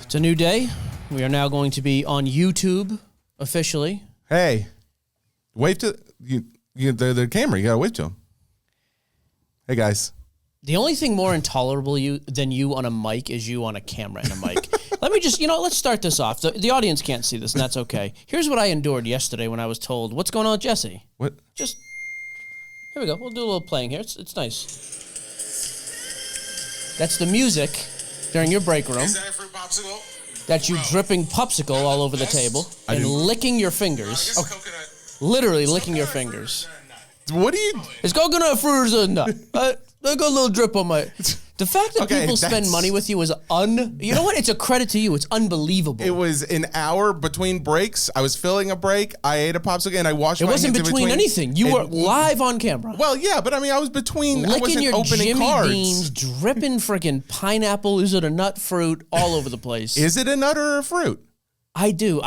It's a new day. We are now going to be on YouTube officially. Hey, wave to the camera. You got to wave to them. Hey, guys. The only thing more intolerable than you on a mic is you on a camera and a mic. Let me just, let's start this off. The audience can't see this, and that's okay. Here's what I endured yesterday when I was told, what's going on with Jesse? What? Just, here we go. We'll do a little playing here. It's nice. That's the music during your break room. Is that for popsicle? That's you dripping popsicle all over the table and licking your fingers. Literally licking your fingers. What do you... It's coconut fruit or nut. I got a little drip on my... The fact that people spend money with you is You know what? It's a credit to you. It's unbelievable. It was an hour between breaks. I was filling a break. I ate a popsicle and I washed my hands in between. It wasn't between anything. You were live on camera. Well, yeah, but I mean, I was between... Licking I wasn't your opening Jimmy cards. Beans, dripping freaking pineapple. Is it a nut, fruit? All over the place. Is it a nut or a fruit? I do.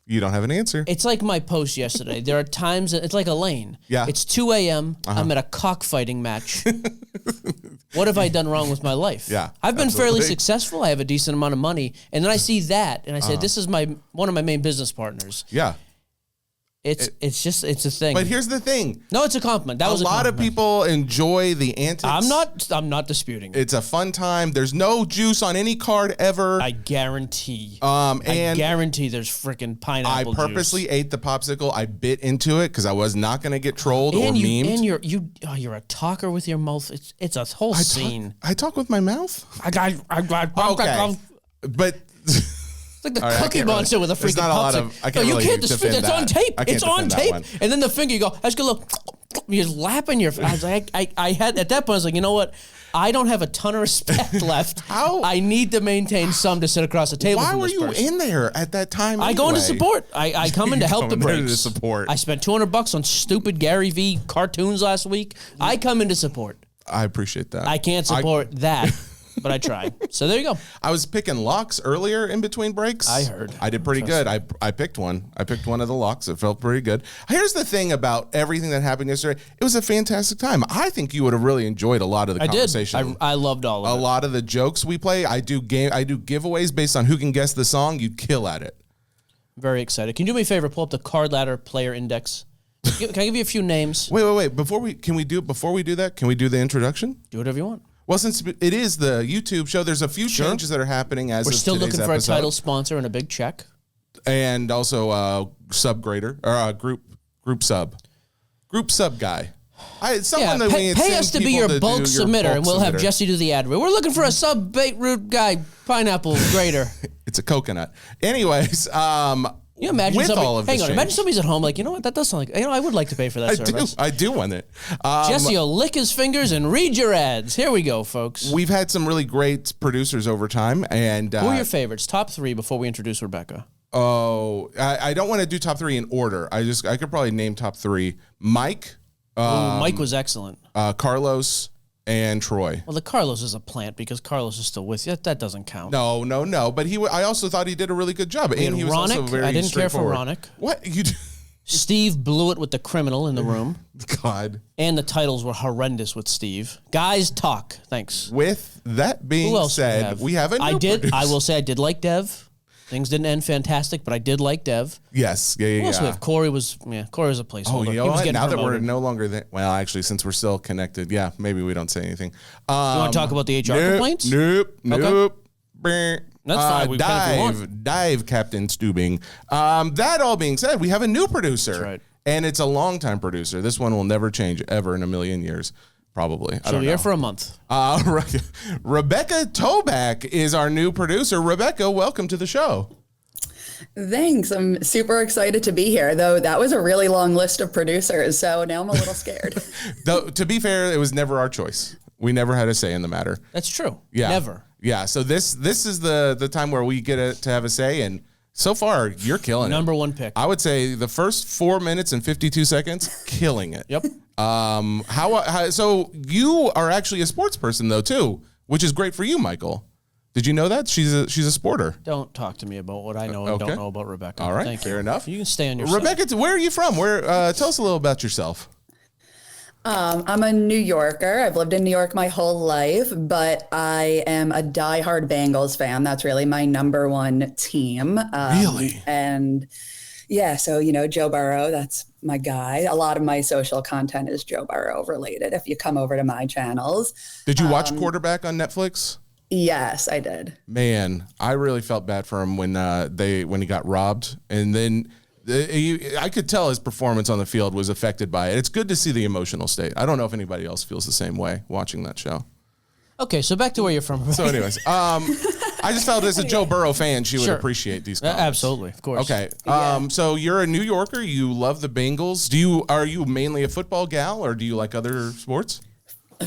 You don't have an answer. It's like my post yesterday. There are times, it's like Elaine. Yeah. It's 2 a.m. I'm at a cockfighting match. What have I done wrong with my life? Yeah, I've been fairly successful. I have a decent amount of money. And then I see that, and I say, this is one of my main business partners. Yeah. It's a thing. But here's the thing. No, it's a compliment. That was a lot of people enjoy the antics. I'm not disputing it. It's a fun time. There's no juice on any card ever. I guarantee. And I guarantee there's freaking pineapple I purposely juice. ate the popsicle. I bit into it because I was not going to get trolled or memed. And you're a talker with your mouth. It's a whole scene. I talk with my mouth? Okay. But... It's like the Cookie Monster with a freaking popsicle. You can't dispute that. It's on tape. It's on tape. And then the finger, you go, I just go, look, you're just lapping your... I was like, I had, at that point, I was like, you know what? I don't have a ton of respect left. How? I need to maintain some to sit across the table. Why from were this you person. in there at that time anyway? I go in to support. I come in to help the breaks. To support. I spent $200 on stupid Gary V cartoons last week. I come in to support. I appreciate that. I can't support that. But I tried. So there you go. I was picking locks earlier in between breaks. I heard. I did pretty good. I picked one. I picked one of the locks. It felt pretty good. Here's the thing about everything that happened yesterday. It was a fantastic time. I think you would have really enjoyed a lot of the conversation. I loved all of it. A lot of the jokes we play. I do giveaways based on who can guess the song. You'd kill at it. Very excited. Can you do me a favor? Pull up the Card Ladder Player Index. Can I give you a few names? Wait. Before we do that, can we do the introduction? Do whatever you want. Well, since it is the YouTube show, there's a few changes that are happening as we're of still today's looking for episode. a title sponsor and a big check, and also subgrader or group sub guy. Pay us to be your bulk submitter, and we'll have Jesse do the ad. We're looking for a sub beetroot guy, pineapple grader. It's a coconut. Anyways, you imagine with somebody, all of this hang on, imagine somebody's at home like, you know what, that does sound like, I would like to pay for that service. I do want it. Jesse will lick his fingers and read your ads. Here we go, folks. We've had some really great producers over time. And who are your favorites? Top three before we introduce Rebecca. Oh, I don't want to do top three in order. I could probably name top three. Mike. Mike was excellent. Carlos and Troy. Well, the Carlos is a plant because Carlos is still with you. That doesn't count. No. But I also thought he did a really good job. And he was also very I didn't care for Ronick. What? Steve blew it with the criminal in the room. God. And the titles were horrendous with Steve. Guys, talk. Thanks. With that being said, we have a new producer. I will say I did like Dev. Things didn't end fantastic, but I did like Dev. Yes. Who else we have? Corey was a placeholder. Oh, you know what? Now that we're no longer there. Well, actually, since we're still connected, yeah, maybe we don't say anything. You want to talk about the HR complaints? Nope. That's fine. Dive, Captain Stubing. That all being said, we have a new producer. That's right. And it's a longtime producer. This one will never change ever in a million years. Probably. She'll be here for a month. Rebecca Toback is our new producer. Rebecca, welcome to the show. Thanks. I'm super excited to be here, though that was a really long list of producers, so now I'm a little scared. Though, to be fair, it was never our choice. We never had a say in the matter. That's true. Yeah. Never. Yeah, so this is the time where we get to have a say, and so far, you're killing it. Number one pick. I would say the first 4 minutes and 52 seconds, killing it. Yep. So you are actually a sports person though too, which is great for you, Michael. Did you know that she's a sporter? Don't talk to me about what I know and don't know about Rebecca. All right, Thank fair you. enough. You can stay on your Rebecca, where are you from? Tell us a little about yourself. I'm a New Yorker. I've lived in New York my whole life, but I am a diehard Bengals fan. That's really my number one team. Really? And yeah, so, Joe Burrow, that's my guy. A lot of my social content is Joe Burrow related if you come over to my channels. Did you watch Quarterback on Netflix? Yes, I did. Man, I really felt bad for him when he got robbed, and then I could tell his performance on the field was affected by it. It's good to see the emotional state. I don't know if anybody else feels the same way watching that show. Okay, so back to where you're from. So, anyways, I just felt as a Joe Burrow fan, she would appreciate these comments. Absolutely, of course. Okay, so you're a New Yorker. You love the Bengals. Are you mainly a football gal, or do you like other sports?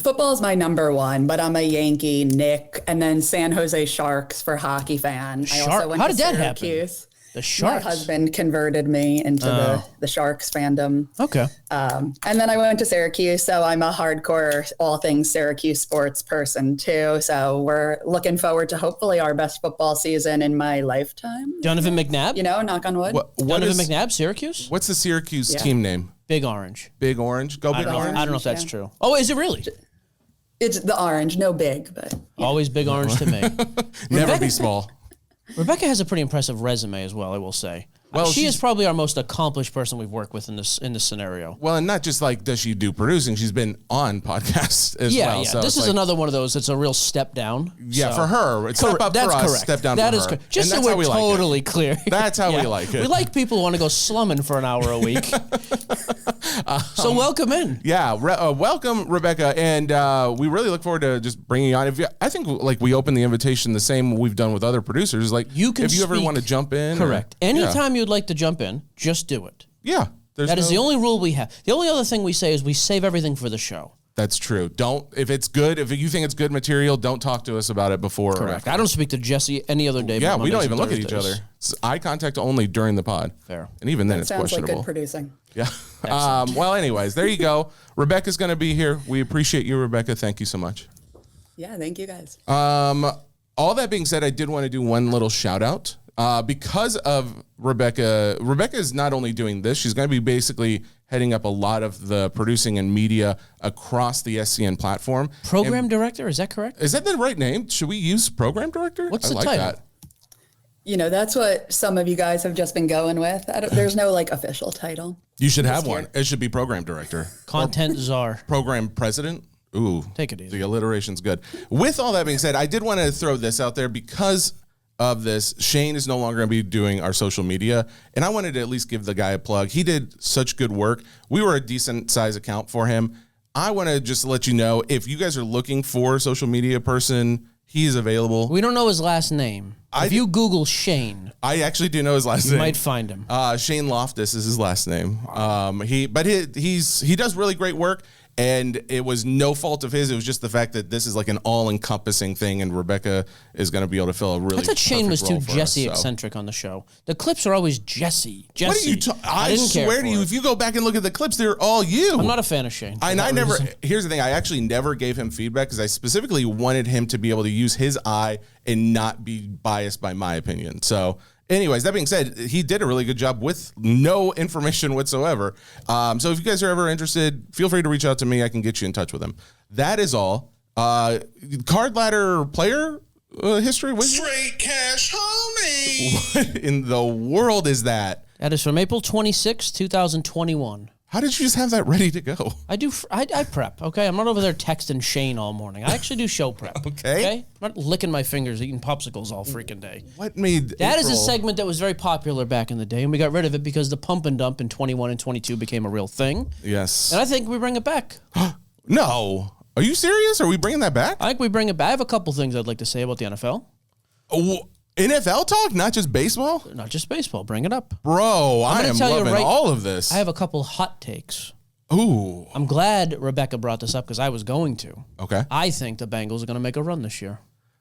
Football is my number one, but I'm a Yankee, Nick, and then San Jose Sharks for hockey fan. I also went How to did that Syracuse. happen? The Sharks? My husband converted me into the Sharks fandom. Okay. And then I went to Syracuse, so I'm a hardcore all things Syracuse sports person too. So we're looking forward to hopefully our best football season in my lifetime. Donovan McNabb? Knock on wood. Donovan McNabb, Syracuse? What's the Syracuse team name? Big Orange. Big Orange? Go Big Orange? I don't know if that's true. Oh, is it really? It's the orange, no big, but always Big Orange to me. Never be small. Rebecca has a pretty impressive resume as well, I will say. Well, she is probably our most accomplished person we've worked with in this scenario. Well, and not just like does she do producing, she's been on podcasts as well. Yeah, so this is another one of those. It's a real step down. Yeah, for her. It's step up for us, correct. step down that for is her. Correct. Just so we're totally clear. That's how we like it. We like people who want to go slumming for an hour a week. So welcome in. Yeah, welcome, Rebecca. And we really look forward to just bringing you on. I think like we open the invitation the same we've done with other producers. Like if you ever want to jump in. Correct. Anytime you'd like to jump in, just do it. Yeah. That is the only rule we have. The only other thing we say is we save everything for the show. That's true. If it's good, if you think it's good material, don't talk to us about it before. Correct. I don't speak to Jesse any other day. Yeah, we don't even look at each other. It's eye contact only during the pod. Fair. And even then, it's questionable. Sounds like good producing. Yeah. Well, anyways, there you go. Rebecca's going to be here. We appreciate you, Rebecca. Thank you so much. Yeah, thank you guys. All that being said, I did want to do one little shout out. Because of Rebecca is not only doing this, she's going to be basically heading up a lot of the producing and media across the SCN platform. Program director, is that correct? Is that the right name? Should we use program director? What's the title? That. That's what some of you guys have just been going with. There's no official title. You should have one. It should be program director. Content czar. Program president. Ooh. Take it easy. The alliteration's good. With all that being said, I did want to throw this out there because of this. Shane is no longer going to be doing our social media, and I wanted to at least give the guy a plug. He did such good work. We were a decent size account for him. I want to just let you know, if you guys are looking for a social media person, he is available. We don't know his last name. If you Google Shane, I actually do know his last name. You might find him. Shane Loftus is his last name. He does really great work. And it was no fault of his. It was just the fact that this is like an all-encompassing thing, and Rebecca is going to be able to fill a really. I thought Shane was too Jesse-eccentric on the show. The clips are always Jesse. What are you I swear to you, if you go back and look at the clips, they're all you. I'm not a fan of Shane. Here's the thing. I actually never gave him feedback because I specifically wanted him to be able to use his eye and not be biased by my opinion. So. Anyways, that being said, he did a really good job with no information whatsoever. So if you guys are ever interested, feel free to reach out to me. I can get you in touch with him. That is all. Card ladder player history? Straight cash, homie. What in the world is that? That is from April 26, 2021. How did you just have that ready to go? I prep, okay? I'm not over there texting Shane all morning. I actually do show prep. Okay. I'm not licking my fingers, eating popsicles all freaking day. What made That is a segment that was very popular back in the day, and we got rid of it because the pump and dump in 21 and 22 became a real thing. Yes. And I think we bring it back. No. Are you serious? Are we bringing that back? I think we bring it back. I have a couple things I'd like to say about the NFL. Oh, NFL talk, not just baseball? Not just baseball. Bring it up. Bro, I am loving all of this. I have a couple hot takes. Ooh. I'm glad Rebecca brought this up because I was going to. Okay. I think the Bengals are going to make a run this year.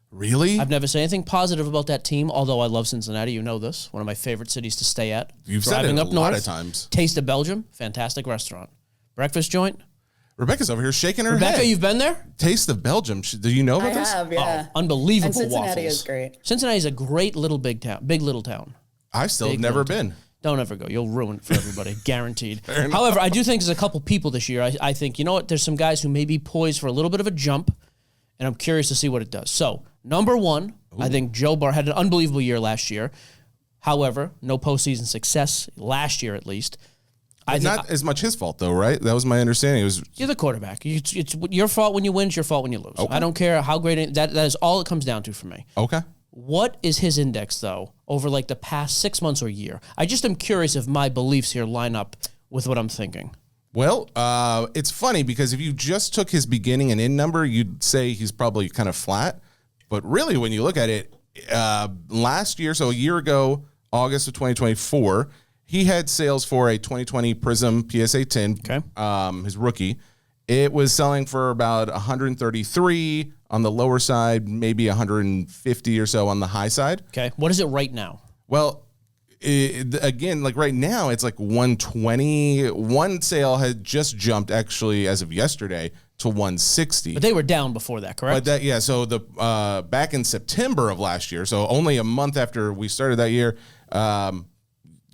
Really? I've never said anything positive about that team, although I love Cincinnati. You know this. One of my favorite cities to stay at. You've said it a lot of times. Taste of Belgium. Fantastic restaurant. Breakfast joint. Rebecca's over here shaking her head. Rebecca, you've been there? Taste of Belgium. Do you know about this? I have, yeah. Oh, unbelievable and Cincinnati waffles. is great. Cincinnati is a great big little town. I still have never been. Don't ever go. You'll ruin it for everybody, guaranteed. However, I do think there's a couple people this year. I think, you know what? There's some guys who may be poised for a little bit of a jump, and I'm curious to see what it does. So, number one, I think Joe Burrow had an unbelievable year last year. However, no postseason success last year, at least. Not as much his fault, though, right? That was my understanding. You're the quarterback. It's your fault when you win. It's your fault when you lose. Okay. I don't care how great that is. All it comes down to for me. Okay. What is his index, though, over like the past 6 months or year? I just am curious if my beliefs here line up with what I'm thinking. Well, it's funny because if you just took his beginning and end number, you'd say he's probably kind of flat. But really, when you look at it, last year, so a year ago, August of 2024, he had sales for a 2020 Prism PSA 10, his rookie. It was selling for about 133 on the lower side, maybe 150 or so on the high side. Okay. What is it right now? Well, again, like right now, it's like 120. One sale had just jumped actually as of yesterday to 160. But they were down before that, correct? But so the back in September of last year, so only a month after we started that year,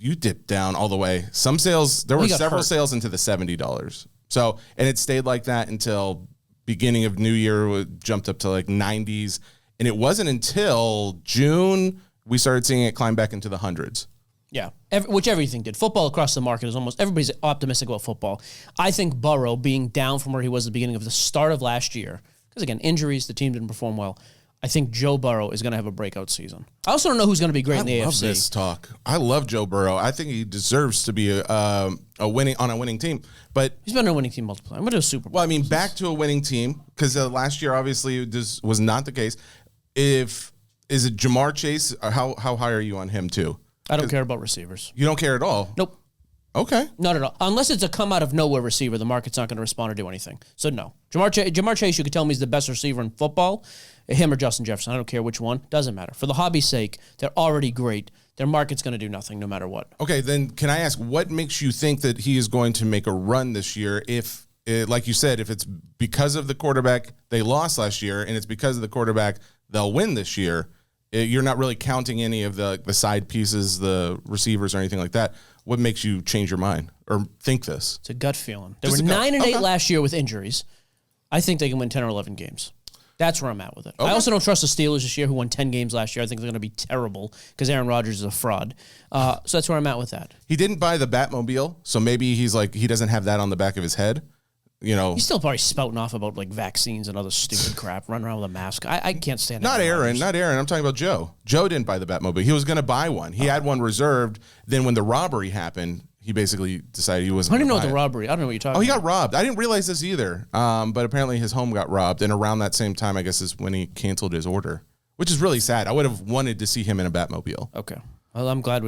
you dipped down all the way. Some sales, there were several sales into the $70. So, and it stayed like that until beginning of New Year, it jumped up to like 90s. And it wasn't until June we started seeing it climb back into the hundreds. Yeah, which everything did. Football across the market is almost, everybody's optimistic about football. I think Burrow being down from where he was at the beginning of the start of last year, because again, injuries, the team didn't perform well. I think Joe Burrow is going to have a breakout season. I also don't know who's going to be great in the AFC. I love this talk. I love Joe Burrow. I think he deserves to be a winning team. But he's been on a winning team multiple times. I'm going to do a Super Bowl. Well, I mean, back to a winning team, because last year, obviously, this was not the case. Is it Jamar Chase? Or how high are you on him, too? I don't care about receivers. You don't care at all? Nope. Okay. Not at all. Unless it's a come-out-of-nowhere receiver, the market's not going to respond or do anything. So, no. Jamar Chase, you could tell me, is the best receiver in football. Him or Justin Jefferson. I don't care which one. Doesn't matter. For the hobby's sake, they're already great. Their market's going to do nothing no matter what. Okay, then can I ask, what makes you think that he is going to make a run this year if, like you said, if it's because of the quarterback they lost last year and it's because of the quarterback they'll win this year, you're not really counting any of the side pieces, the receivers or anything like that. What makes you change your mind or think this? It's a gut feeling. They were 9-8 last year with injuries. I think they can win 10 or 11 games. That's where I'm at with it. Okay. I also don't trust the Steelers this year, who won 10 games last year. I think they're going to be terrible because Aaron Rodgers is a fraud. So that's where I'm at with that. He didn't buy the Batmobile, so maybe he's like, he doesn't have that on the back of his head. You know, he's still probably spouting off about like vaccines and other stupid crap, running around with a mask. I can't stand it. Not Aaron. I'm talking about Joe. Joe didn't buy the Batmobile. He was going to buy one. He had one reserved. Then when the robbery happened, he basically decided he wasn't. I didn't know the robbery. I don't know what you're talking about. Oh, he got robbed. I didn't realize this either. But apparently his home got robbed. And around that same time, I guess, is when he canceled his order, which is really sad. I would have wanted to see him in a Batmobile. Okay. Well, I'm glad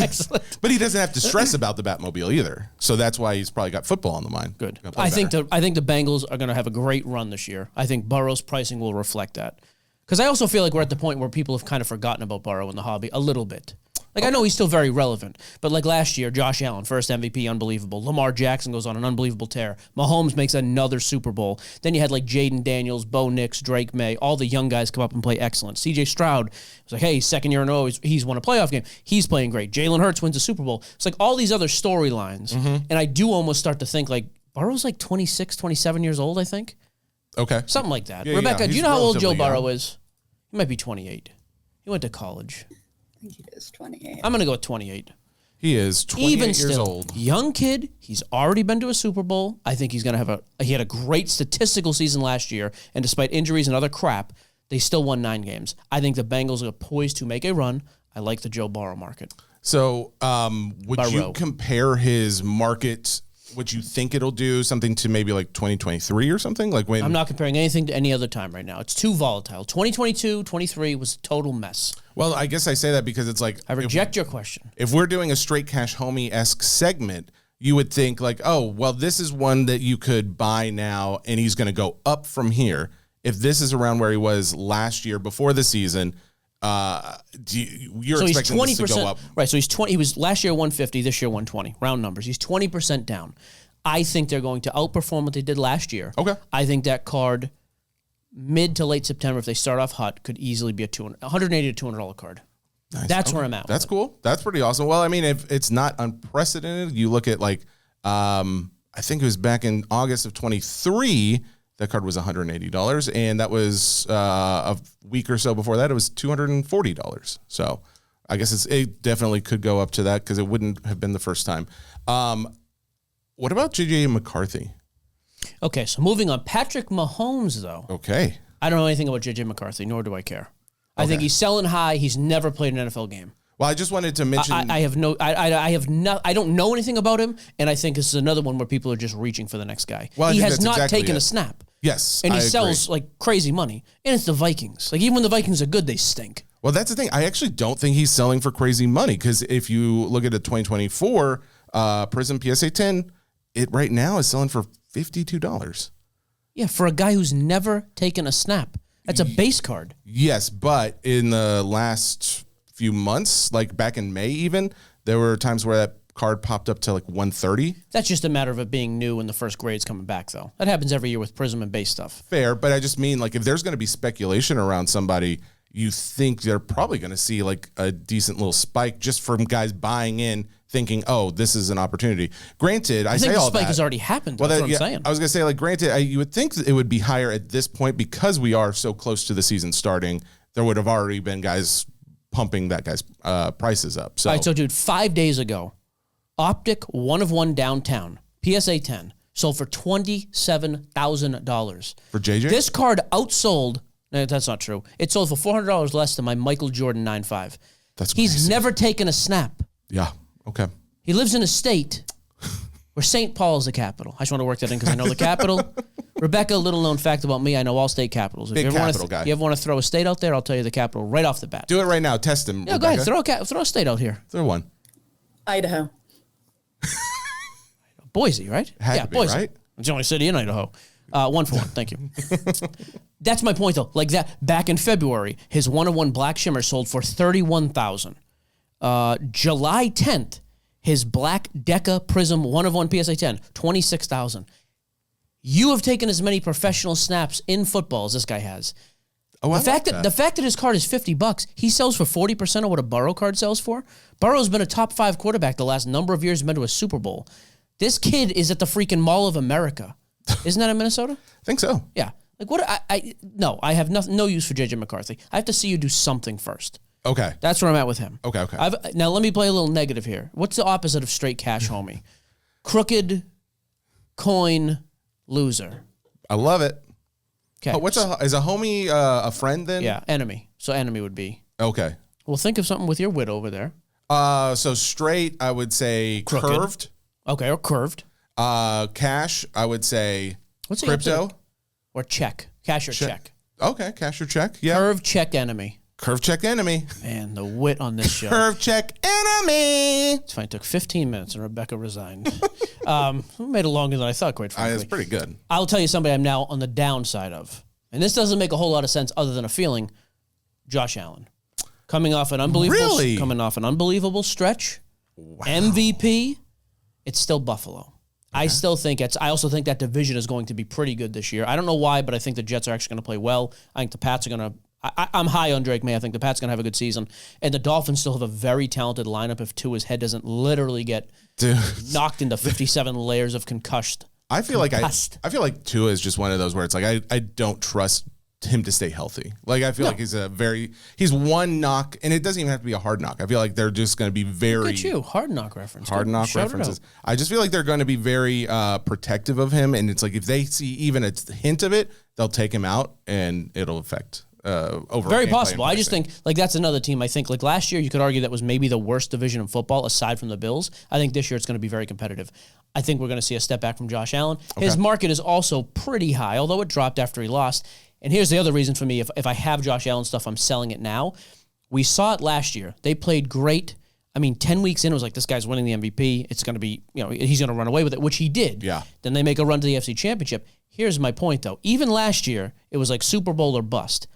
excellent. But he doesn't have to stress about the Batmobile either. So that's why he's probably got football on the mind. Good. I think the Bengals are going to have a great run this year. I think Burrow's pricing will reflect that. Because I also feel like we're at the point where people have kind of forgotten about Burrow in the hobby a little bit. Like, I know he's still very relevant, but like last year, Josh Allen, first MVP, unbelievable. Lamar Jackson goes on an unbelievable tear. Mahomes makes another Super Bowl. Then you had like Jaden Daniels, Bo Nix, Drake May, all the young guys come up and play excellent. CJ Stroud was like, hey, second year in a row, he's won a playoff game. He's playing great. Jalen Hurts wins a Super Bowl. It's like all these other storylines. Mm-hmm. And I do almost start to think like Burrow's like 26, 27 years old, I think. Okay. Something like that. Yeah, Rebecca, do you know how old Joe Burrow is? He might be 28. He went to college. I think he is 28. I'm going to go with 28. He is 28 years old. Young kid. He's already been to a Super Bowl. I think he's going to have he had a great statistical season last year, and despite injuries and other crap, they still won 9 games. I think the Bengals are poised to make a run. I like the Joe Burrow market. So would you compare his market, what you think it'll do, something to maybe like 2023 or something? Like when I'm not comparing anything to any other time right now. It's too volatile. 2022, 23 was a total mess. Well, I guess I say that because it's like... I reject your question. If we're doing a straight cash homie-esque segment, you would think like, oh, well, this is one that you could buy now and he's going to go up from here. If this is around where he was last year before the season, you're expecting this to go up. Right, so he's 20. He was last year 150, this year 120. Round numbers. He's 20% down. I think they're going to outperform what they did last year. Okay. I think that card... mid to late September, if they start off hot, could easily be a $180 to $200 card. Nice. That's where I'm at. That's cool. That's pretty awesome. Well, I mean, if it's not unprecedented, you look at like, I think it was back in August of 23, that card was $180. And that was a week or so before that, it was $240. So I guess it definitely could go up to that because it wouldn't have been the first time. What about JJ McCarthy? Okay, so moving on. Patrick Mahomes, though. Okay. I don't know anything about JJ McCarthy, nor do I care. I think he's selling high. He's never played an NFL game. Well, I just wanted to mention. I don't know anything about him, and I think this is another one where people are just reaching for the next guy. Well, he has not exactly taken a snap. Yes, and he I sells agree. like crazy money, and it's the Vikings. Like even when the Vikings are good, they stink. Well, that's the thing. I actually don't think he's selling for crazy money because if you look at a 2024 Prism PSA 10, it right now is selling for $52. Yeah, for a guy who's never taken a snap. That's a base card. Yes, but in the last few months, like back in May even, there were times where that card popped up to like 130. That's just a matter of it being new and the first grade's coming back, though. That happens every year with Prism and base stuff. Fair, but I just mean like if there's going to be speculation around somebody, you think they're probably going to see like a decent little spike just from guys buying in thinking, oh, this is an opportunity. Granted, I think say the all spike that. has already happened. Well, That's what yeah, I'm saying. I was going to say, like, granted, you would think that it would be higher at this point because we are so close to the season starting. There would have already been guys pumping that guy's prices up. So, All right, so dude, 5 days ago, Optic 1 of 1 downtown, PSA 10, sold for $27,000. for JJ? This card outsold. No, that's not true. It sold for $400 less than my Michael Jordan 9.5. That's He's crazy. never taken a snap. Yeah. Okay. He lives in a state where St. Paul is the capital. I just want to work that in because I know the capital. Rebecca, little known fact about me, I know all state capitals. If Big you ever capital guy. You ever want to throw a state out there, I'll tell you the capital right off the bat. Do it right now. Test him. Yeah, go ahead. Throw a state out here. Throw one. Idaho. Boise, right? Had to be, Boise. right? It's the only city in Idaho. 1 for 1. Thank you. That's my point, though. Like that, back in February, his 1 of 1 Black Shimmer sold for $31,000. July 10th, his Black Deca Prism 1 of 1 PSA 10, $26,000. You have taken as many professional snaps in football as this guy has. Oh, The fact that his card is $50, he sells for 40% of what a Burrow card sells for. Burrow's been a top 5 quarterback the last number of years, been to a Super Bowl. This kid is at the freaking Mall of America. Isn't that in Minnesota? I think so. Yeah. Like what? No, I have no use for JJ McCarthy. I have to see you do something first. Okay. That's where I'm at with him. Okay. Now let me play a little negative here. What's the opposite of straight cash, homie? Crooked coin loser. I love it. Okay. Oh, is a homie a friend then? Yeah, enemy. So enemy would be. Okay. Well, think of something with your wit over there. So straight, I would say Crooked. curved. Okay, or curved. Cash, I would say What's the crypto. opposite? Or check. Cash or check. Okay, cash or check. Yeah. Curve check enemy. Curve check enemy. Man, the wit on this show. Curve check enemy. It's fine. It took 15 minutes and Rebecca resigned. Made it longer than I thought, quite frankly. That's pretty good. I'll tell you somebody I'm now on the downside of. And this doesn't make a whole lot of sense other than a feeling. Josh Allen. Coming off an unbelievable stretch. Wow. MVP. It's still Buffalo. I still think I also think that division is going to be pretty good this year. I don't know why, but I think the Jets are actually going to play well. I think the Pats are going to I'm high on Drake May. I think the Pats going to have a good season. And the Dolphins still have a very talented lineup if Tua's head doesn't literally get knocked into 57 layers of concussed. I feel like Tua is just one of those where it's like I don't trust him to stay healthy. Like I feel like he's one knock, and it doesn't even have to be a hard knock. I feel like they're just going to be very Look at you, hard knock reference. Hard knock references. I just feel like they're going to be very protective of him, and it's like if they see even a hint of it, they'll take him out, and it'll affect over. Very possible. I just think like that's another team. I think like last year you could argue that was maybe the worst division in football aside from the Bills. I think this year it's going to be very competitive. I think we're going to see a step back from Josh Allen. Okay. His market is also pretty high, although it dropped after he lost. And here's the other reason for me. If I have Josh Allen stuff, I'm selling it now. We saw it last year. They played great. I mean, 10 weeks in, it was like, this guy's winning the MVP. It's going to be, he's going to run away with it, which he did. Yeah. Then they make a run to the NFC Championship. Here's my point, though. Even last year, it was like Super Bowl or bust.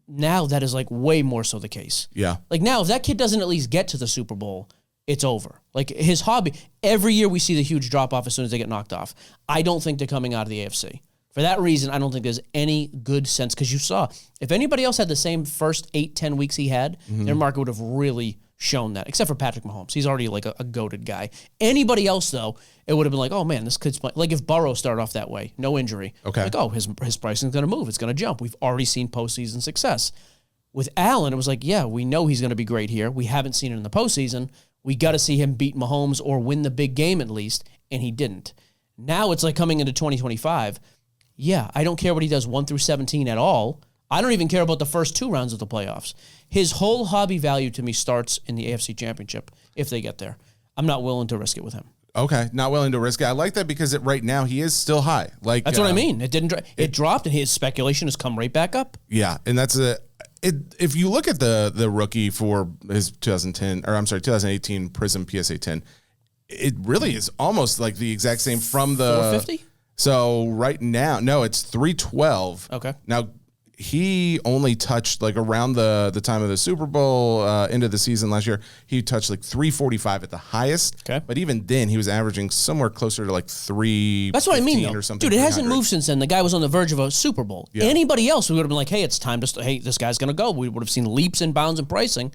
Now that is like way more so the case. Yeah. Like now, if that kid doesn't at least get to the Super Bowl, it's over. Like his hobby, every year we see the huge drop off as soon as they get knocked off. I don't think they're coming out of the AFC. For that reason, I don't think there's any good sense, because you saw, if anybody else had the same first 8-10 weeks he had, their market would have really shown that, except for Patrick Mahomes. He's already like a goated guy. Anybody else, though, it would have been like, oh, man, this kid's playing. Like if Burrow started off that way, no injury. Okay. Like, oh, his pricing is going to move. It's going to jump. We've already seen postseason success. With Allen, it was like, yeah, we know he's going to be great here. We haven't seen it in the postseason. We got to see him beat Mahomes or win the big game at least, and he didn't. Now it's like coming into 2025. Yeah, I don't care what he does 1 through 17 at all. I don't even care about the first 2 rounds of the playoffs. His whole hobby value to me starts in the AFC Championship if they get there. I'm not willing to risk it with him. Okay, not willing to risk it. I like that because right now he is still high. Like that's what I mean. It didn't. It dropped, and his speculation has come right back up. Yeah, and that's if you look at the rookie for his 2018 Prism PSA 10, it really is almost like the exact same from the 450. So right now, no, it's 312. Okay. Now he only touched like around the time of the Super Bowl, end of the season last year. He touched like 345 at the highest. Okay. But even then, he was averaging somewhere closer to like 3. That's what I mean, though. Or something. Dude, it hasn't 300. moved since then. The guy was on the verge of a Super Bowl. Yeah. Anybody else, we would have been like, hey, it's time to, hey, this guy's going to go. We would have seen leaps and bounds in pricing.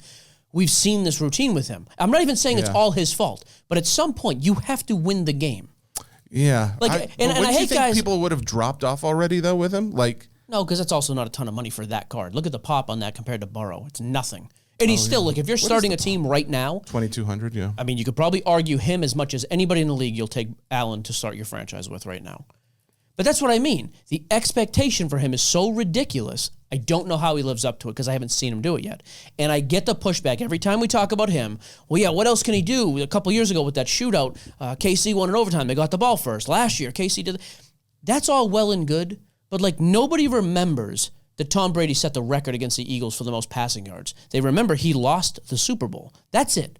We've seen this routine with him. I'm not even saying it's all his fault, but at some point, you have to win the game. Yeah. Like, and I you hate think guys. people would have dropped off already though with him? Like, No, because that's also not a ton of money for that card. Look at the pop on that compared to Burrow. It's nothing. And he's still, like, if you're starting a team right now, 2,200, yeah. I mean, you could probably argue him as much as anybody in the league you'll take Allen to start your franchise with right now. But that's what I mean. The expectation for him is so ridiculous, I don't know how he lives up to it because I haven't seen him do it yet. And I get the pushback every time we talk about him. Well, yeah, what else can he do? A couple years ago with that shootout, KC won in overtime. They got the ball first. Last year, KC did. That's all well and good, but like nobody remembers that Tom Brady set the record against the Eagles for the most passing yards. They remember he lost the Super Bowl. That's it.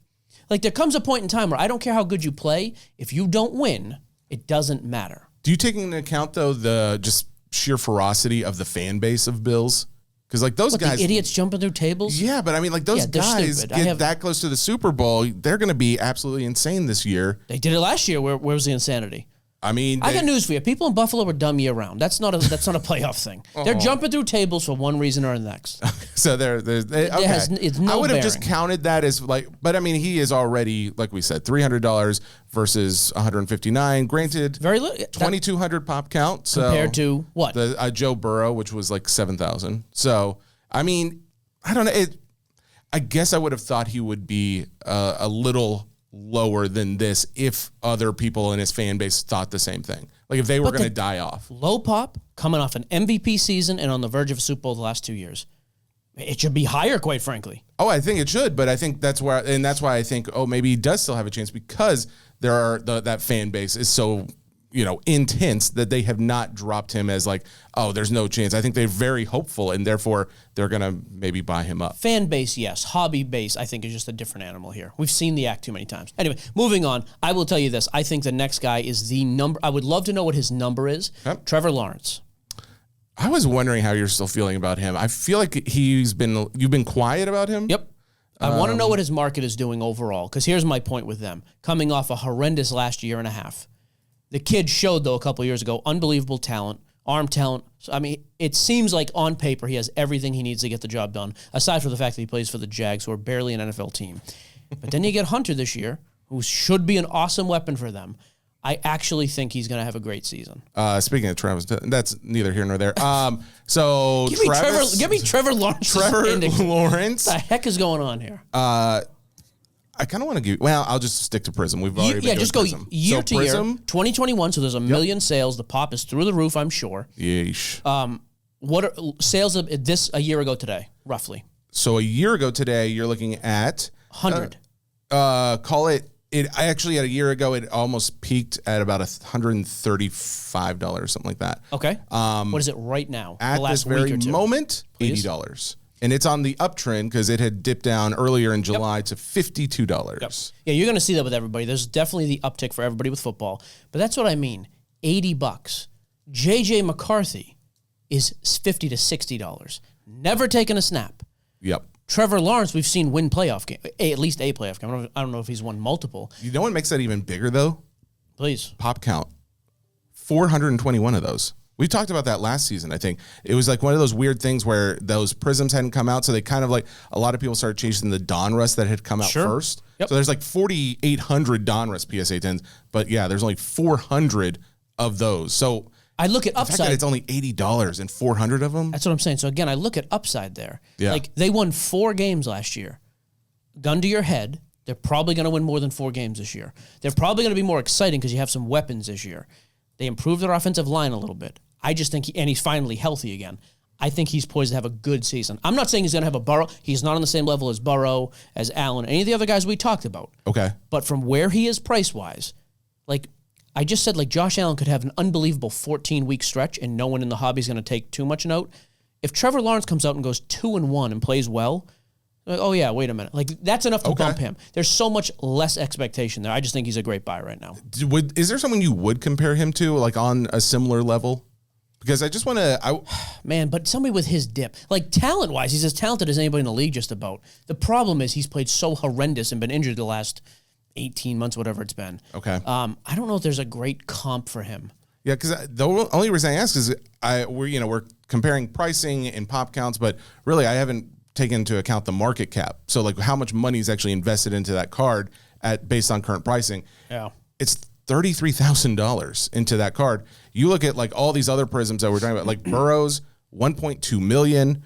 Like there comes a point in time where I don't care how good you play. If you don't win, it doesn't matter. Do you take into account, though, the just sheer ferocity of the fan base of Bills? Because, like, those guys... the idiots jumping through tables? Yeah, but, I mean, like, those guys stupid. get that close to the Super Bowl, they're going to be absolutely insane this year. They did it last year. Where was the insanity? I mean... I got news for you. People in Buffalo were dumb year round. That's not a playoff thing. They're jumping through tables for one reason or the next. So okay. It's no I would have bearing. just counted that as like, but I mean, he is already, like we said, $300 versus $159. Granted, Very little. 2,200 pop count. So Compared to what? The Joe Burrow, which was like 7,000. So I mean, I don't know. I guess I would have thought he would be a little lower than this if other people in his fan base thought the same thing. Like if they were going to die off. Low pop, coming off an MVP season and on the verge of a Super Bowl the last 2 years. It should be higher, quite frankly. Oh, I think it should, but I think that's why I think, maybe he does still have a chance because there are that fan base is so, intense that they have not dropped him as like, oh, there's no chance. I think they're very hopeful and therefore they're going to maybe buy him up. Fan base, yes. Hobby base, I think, is just a different animal here. We've seen the act too many times. Anyway, moving on. I will tell you this. I think the next guy is the number. I would love to know what his number is. Yep. Trevor Lawrence. I was wondering how you're still feeling about him. I feel like you've been quiet about him. Yep. I want to know what his market is doing overall, because here's my point with them. Coming off a horrendous last year and a half. The kid showed, though, a couple of years ago, unbelievable talent, arm talent. So, I mean, it seems like on paper he has everything he needs to get the job done, aside from the fact that he plays for the Jags, who are barely an NFL team. But then you get Hunter this year, who should be an awesome weapon for them. I actually think he's going to have a great season. Speaking of Travis, that's neither here nor there. So give me Trevor Lawrence. Lawrence. What the heck is going on here? I kind of want to give. Well, I'll just stick to Prism. We've already been just doing go Prism. year to Prism, year. 2021. So there's a million sales. The pop is through the roof, I'm sure. Yeesh. What are sales of this a year ago today, roughly? So a year ago today, you're looking at 100. Call it. I actually, a year ago, it almost peaked at about $135, something like that. Okay. What is it right now? At the last this very week or two? moment, Please? $80. And it's on the uptrend because it had dipped down earlier in July to $52. Yep. Yeah, you're going to see that with everybody. There's definitely the uptick for everybody with football. But that's what I mean. $80. JJ McCarthy is $50 to $60. Never taken a snap. Yep. Trevor Lawrence, we've seen win playoff game, at least a playoff game. I don't know if he's won multiple. You know what makes that even bigger, though? Please. Pop count. 421 of those. We talked about that last season, I think. It was like one of those weird things where those prisms hadn't come out, so they kind of like, a lot of people started chasing the Donruss that had come out first. Yep. So there's like 4,800 Donruss PSA 10s, but yeah, there's only 400 of those. So I look at the upside. fact that it's only $80 and 400 of them. That's what I'm saying. So again, I look at upside there. Yeah. Like they won 4 games last year. Gun to your head, they're probably going to win more than 4 games this year. They're probably going to be more exciting because you have some weapons this year. They improved their offensive line a little bit. I just think, and he's finally healthy again. I think he's poised to have a good season. I'm not saying he's going to have a Burrow. He's not on the same level as Burrow, as Allen, any of the other guys we talked about. Okay. But from where he is price-wise, like I just said, like Josh Allen could have an unbelievable 14-week stretch and no one in the hobby is going to take too much note. If Trevor Lawrence comes out and goes 2-1 and plays well, like, oh yeah, wait a minute. Like that's enough to bump him. There's so much less expectation there. I just think he's a great buy right now. Is there someone you would compare him to, like on a similar level? Because I just want to... Man, but somebody with his dip. Like, talent-wise, he's as talented as anybody in the league just about. The problem is he's played so horrendous and been injured the last 18 months, whatever it's been. Okay. I don't know if there's a great comp for him. Yeah, because the only reason I ask is we're comparing pricing and pop counts, but really I haven't taken into account the market cap. So, like, how much money is actually invested into that card based on current pricing. Yeah. It's $33,000 into that card. You look at like all these other prisms that we're talking about, like Burrow's $1.2 million,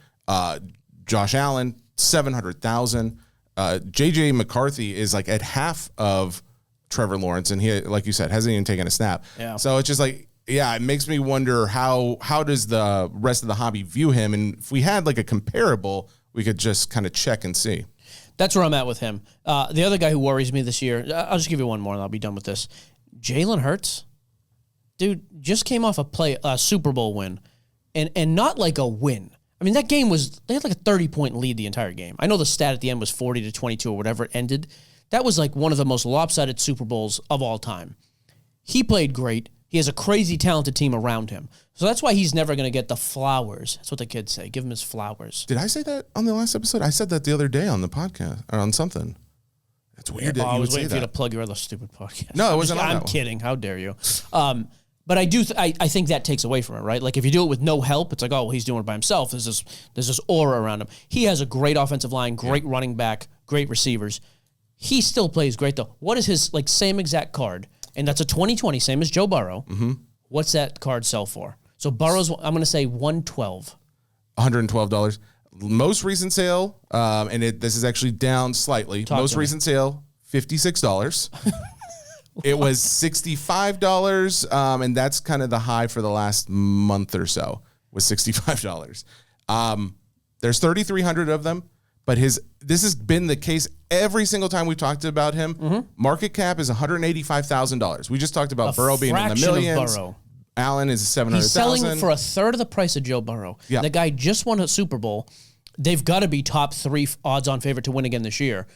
Josh Allen $700,000, JJ McCarthy is like at half of Trevor Lawrence, and he, like you said, hasn't even taken a snap. Yeah. So it's just like, yeah, it makes me wonder how does the rest of the hobby view him, and if we had like a comparable, we could just kind of check and see. That's where I'm at with him. The other guy who worries me this year, I'll just give you one more and I'll be done with this. Jalen Hurts, dude, just came off a Super Bowl win, and not like a win. I mean, that game they had like a 30-point lead the entire game. I know the stat at the end was 40-22 or whatever it ended. That was like one of the most lopsided Super Bowls of all time. He played great. He has a crazy talented team around him. So that's why he's never going to get the flowers. That's what the kids say. Give him his flowers. Did I say that on the last episode? I said that the other day on the podcast or on something. It's weird that I you was would waiting say for you that. to plug your other stupid podcast. No, it wasn't on that I'm one. kidding. How dare you? But I do. I think that takes away from it, right? Like if you do it with no help, it's like, oh, well, he's doing it by himself. There's this aura around him. He has a great offensive line, great running back, great receivers. He still plays great though. What is his like same exact card? And that's a 2020, same as Joe Burrow. Mm-hmm. What's that card sell for? So Burrow's, I'm going to say $112. $112. Most recent sale, and this is actually down slightly. Most recent sale, $56. It was $65, and that's kind of the high for the last month or so, was $65. There's 3,300 of them, but this has been the case every single time we've talked about him. Mm-hmm. Market cap is $185,000. We just talked about Burrow being in the millions. Allen is $700,000. He's selling for a third of the price of Joe Burrow. Yeah. The guy just won a Super Bowl. They've got to be top 3 odds-on favorite to win again this year.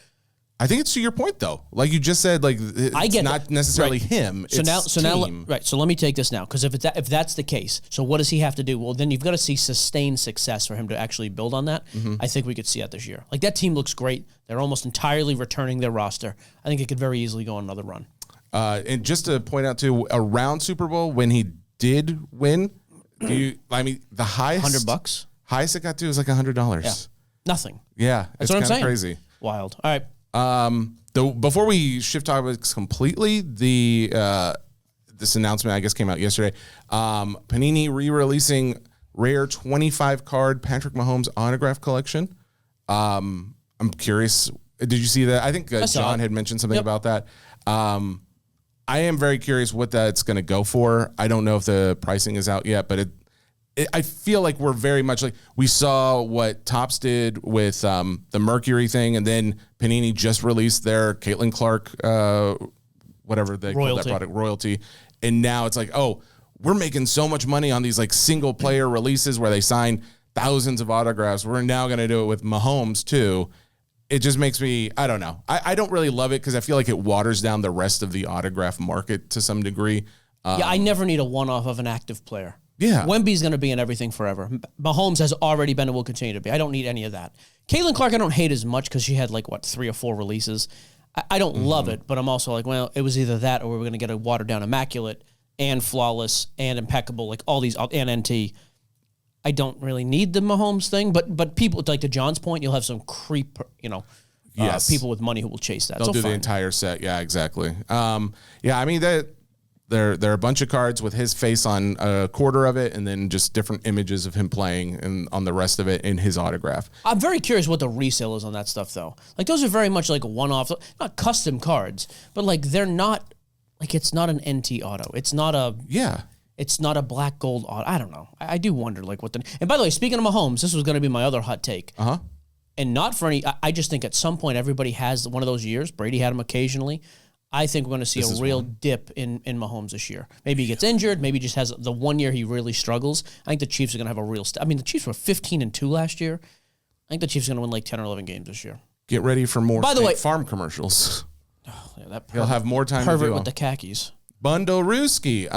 I think it's to your point, though. Like you just said, like it's not necessarily him. So it's now, team. right. So let me take this now, because if that's the case, so what does he have to do? Well, then you've got to see sustained success for him to actually build on that. Mm-hmm. I think we could see that this year. Like that team looks great. They're almost entirely returning their roster. I think it could very easily go on another run. And just to point out too, around Super Bowl when he did win, the highest $100, highest it got to was like $100. Yeah. Nothing. Yeah, That's what I'm saying. Crazy. Wild. All right. Before we shift topics completely, this announcement I guess came out yesterday. Panini re-releasing rare 25 card Patrick Mahomes autograph collection. I'm curious. Did you see that? I think John had mentioned something about that. I am very curious what that's going to go for. I don't know if the pricing is out yet, but I feel like we're very much like we saw what Topps did with the Mercury thing, and then Panini just released their Caitlin Clark, whatever they call that product, royalty. And now it's like, oh, we're making so much money on these like single player releases where they sign thousands of autographs. We're now going to do it with Mahomes too. It just makes me, I don't know. I don't really love it because I feel like it waters down the rest of the autograph market to some degree. I never need a one-off of an active player. Yeah. Wemby's going to be in everything forever. Mahomes has already been and will continue to be. I don't need any of that. Caitlin Clark, I don't hate as much because she had 3 or 4 releases. I don't love it, but I'm also like, well, it was either that or we were going to get a watered-down immaculate. and flawless and impeccable, like all these, and NT. I don't really need the Mahomes thing, but people, like to John's point, you'll have some creep, Yes. people with money who will chase that. They'll do fine. the entire set. Yeah, exactly. Yeah, I mean, there are a bunch of cards with his face on a quarter of it, and then just different images of him playing, and on the rest of it in his autograph. I'm very curious what the resale is on that stuff, though. Like, those are very much like one-off, not custom cards, but like they're not, like it's not an NT auto. It's not a It's not a black gold auto. I don't know. I do wonder like what the. And by the way, speaking of Mahomes, this was going to be my other hot take. And not for any. I just think at some point everybody has one of those years. Brady had him occasionally. I think we're going to see a real dip in Mahomes this year. Maybe he gets injured. Maybe he just has the one year he really struggles. I think the Chiefs are going to have a real. I mean, the Chiefs were 15-2 last year. I think the Chiefs are going to win like 10 or 11 games this year. Get ready for more By the way, Farm commercials. Oh, yeah, that He'll have more time to pervert do with them. the khakis. Bundoruski.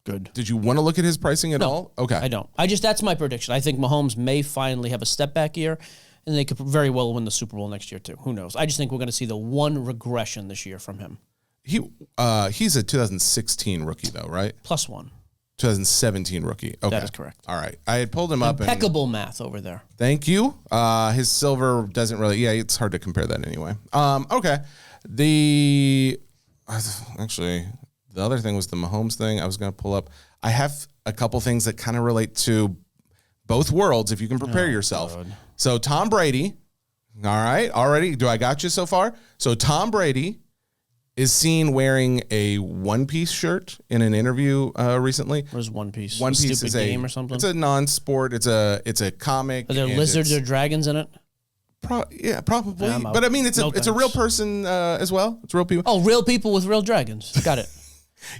Good. Did you want to look at his pricing at all? Okay. I don't. That's my prediction. I think Mahomes may finally have a step back year, and they could very well win the Super Bowl next year too. Who knows? I just think we're going to see the one regression this year from him. He's a 2016 rookie though, right? +1. 2017 rookie. Okay. That is correct. All right. I had pulled him up. Impeccable math over there. Thank you. His silver doesn't really. Yeah, it's hard to compare that anyway. Okay. Actually, the other thing was the Mahomes thing. I was going to pull up. I have a couple things that kind of relate to both worlds. If you can prepare yourself. God. So Tom Brady. All right. Already. Do I got you so far? So Tom Brady is seen wearing a one-piece shirt in an interview recently. Where's One Piece? One Piece Stupid is game or something. It's a non-sport. It's a comic. Are there lizards or dragons in it? Yeah, probably. Yeah, but I mean, it's a real thanks. person as well. It's real people. Oh, real people with real dragons. Got it.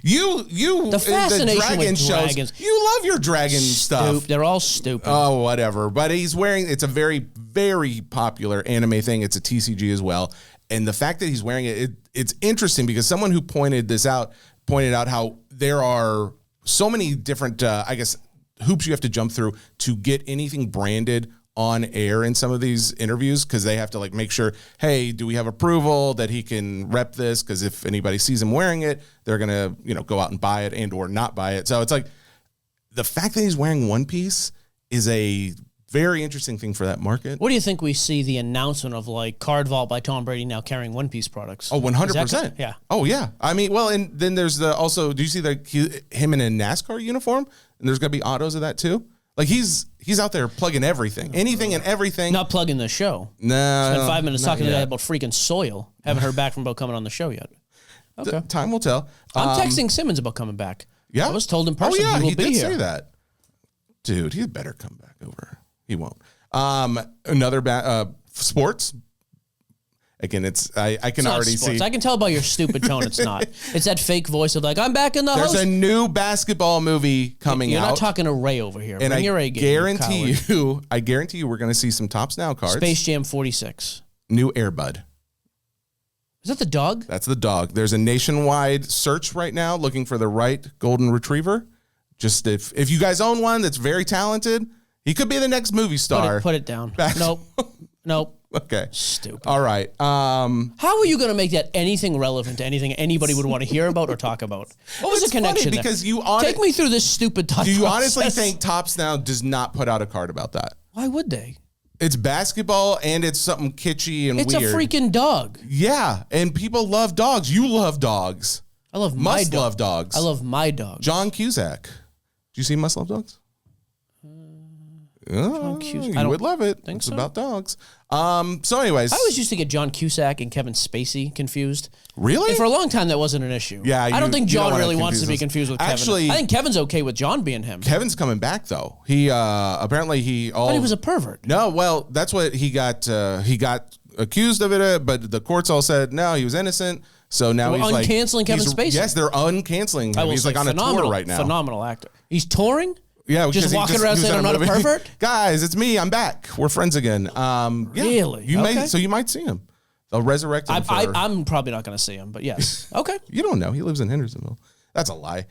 The fascination dragon with shows. dragons. You love your dragon stuff. They're all stupid. Oh, whatever. But he's wearing. It's a very, very popular anime thing. It's a TCG as well. And the fact that he's wearing it's interesting because someone who pointed out how there are so many different, hoops you have to jump through to get anything branded on air in some of these interviews because they have to like make sure, hey, do we have approval that he can rep this? Because if anybody sees him wearing it, they're gonna go out and buy it and or not buy it. So it's like the fact that he's wearing One Piece is a very interesting thing for that market. What do you think we see the announcement of like Card Vault by Tom Brady now carrying One Piece products? Oh, 100%. Yeah. Oh, yeah. I mean, well, and then there's also, do you see him in a NASCAR uniform? And there's going to be autos of that too? Like he's out there plugging everything, anything and everything. Not plugging the show. No. Spent 5 minutes talking yet. today about freaking soil. Haven't heard back from about coming on the show yet. Okay. Time will tell. I'm texting Simmons about coming back. Yeah. I was told in person he will be did here. say that. Dude, he better come back over. He won't. Another sports. Again, I can already see. I can tell by your stupid tone it's not. It's that fake voice of like, I'm back in the house. There's a new basketball movie coming You're out. not talking to Ray over here. And Bring your A game, I guarantee you we're going to see some Tops Now cards. Space Jam 46. New Air Bud. Is that the dog? That's the dog. There's a nationwide search right now looking for the right golden retriever. Just if you guys own one that's very talented, he could be the next movie star. Put it down. Nope. Okay. Stupid. All right. How are you going to make that anything relevant to anything anybody would want to hear about or talk about? What was the connection there? Because Take me through this stupid thought Do you process. honestly think Tops Now does not put out a card about that? Why would they? It's basketball and it's something kitschy and It's weird. a freaking dog. Yeah, and people love dogs. You love dogs. I love my Must dog. love dogs. I love my dog. John Cusack. Do you see Must Love Dogs? John Cusack. You would love it. think It's so. about dogs. So anyways. I always used to get John Cusack and Kevin Spacey confused. Really? And for a long time, that wasn't an issue. Yeah, I don't think you don't John wanna really wants to be confuse confused with Actually, Kevin. I think Kevin's okay with John being him. Kevin's coming back though. He apparently But he was a pervert. No, well, that's what he got accused of it, but the courts all said no, he was innocent. So now We're he's like uncanceling Kevin Spacey. Yes, they're uncanceling I him. will He's say like on a tour right now. Phenomenal actor. He's touring? Yeah, Just because he walking around he was saying, in "I'm not a movie." pervert? Guys, it's me. I'm back. We're friends again. Yeah, Really? You Okay. so you might see him. They'll resurrect him. I'm probably not going to see him, but yes. Okay. You don't know. He lives in Hendersonville. That's a lie.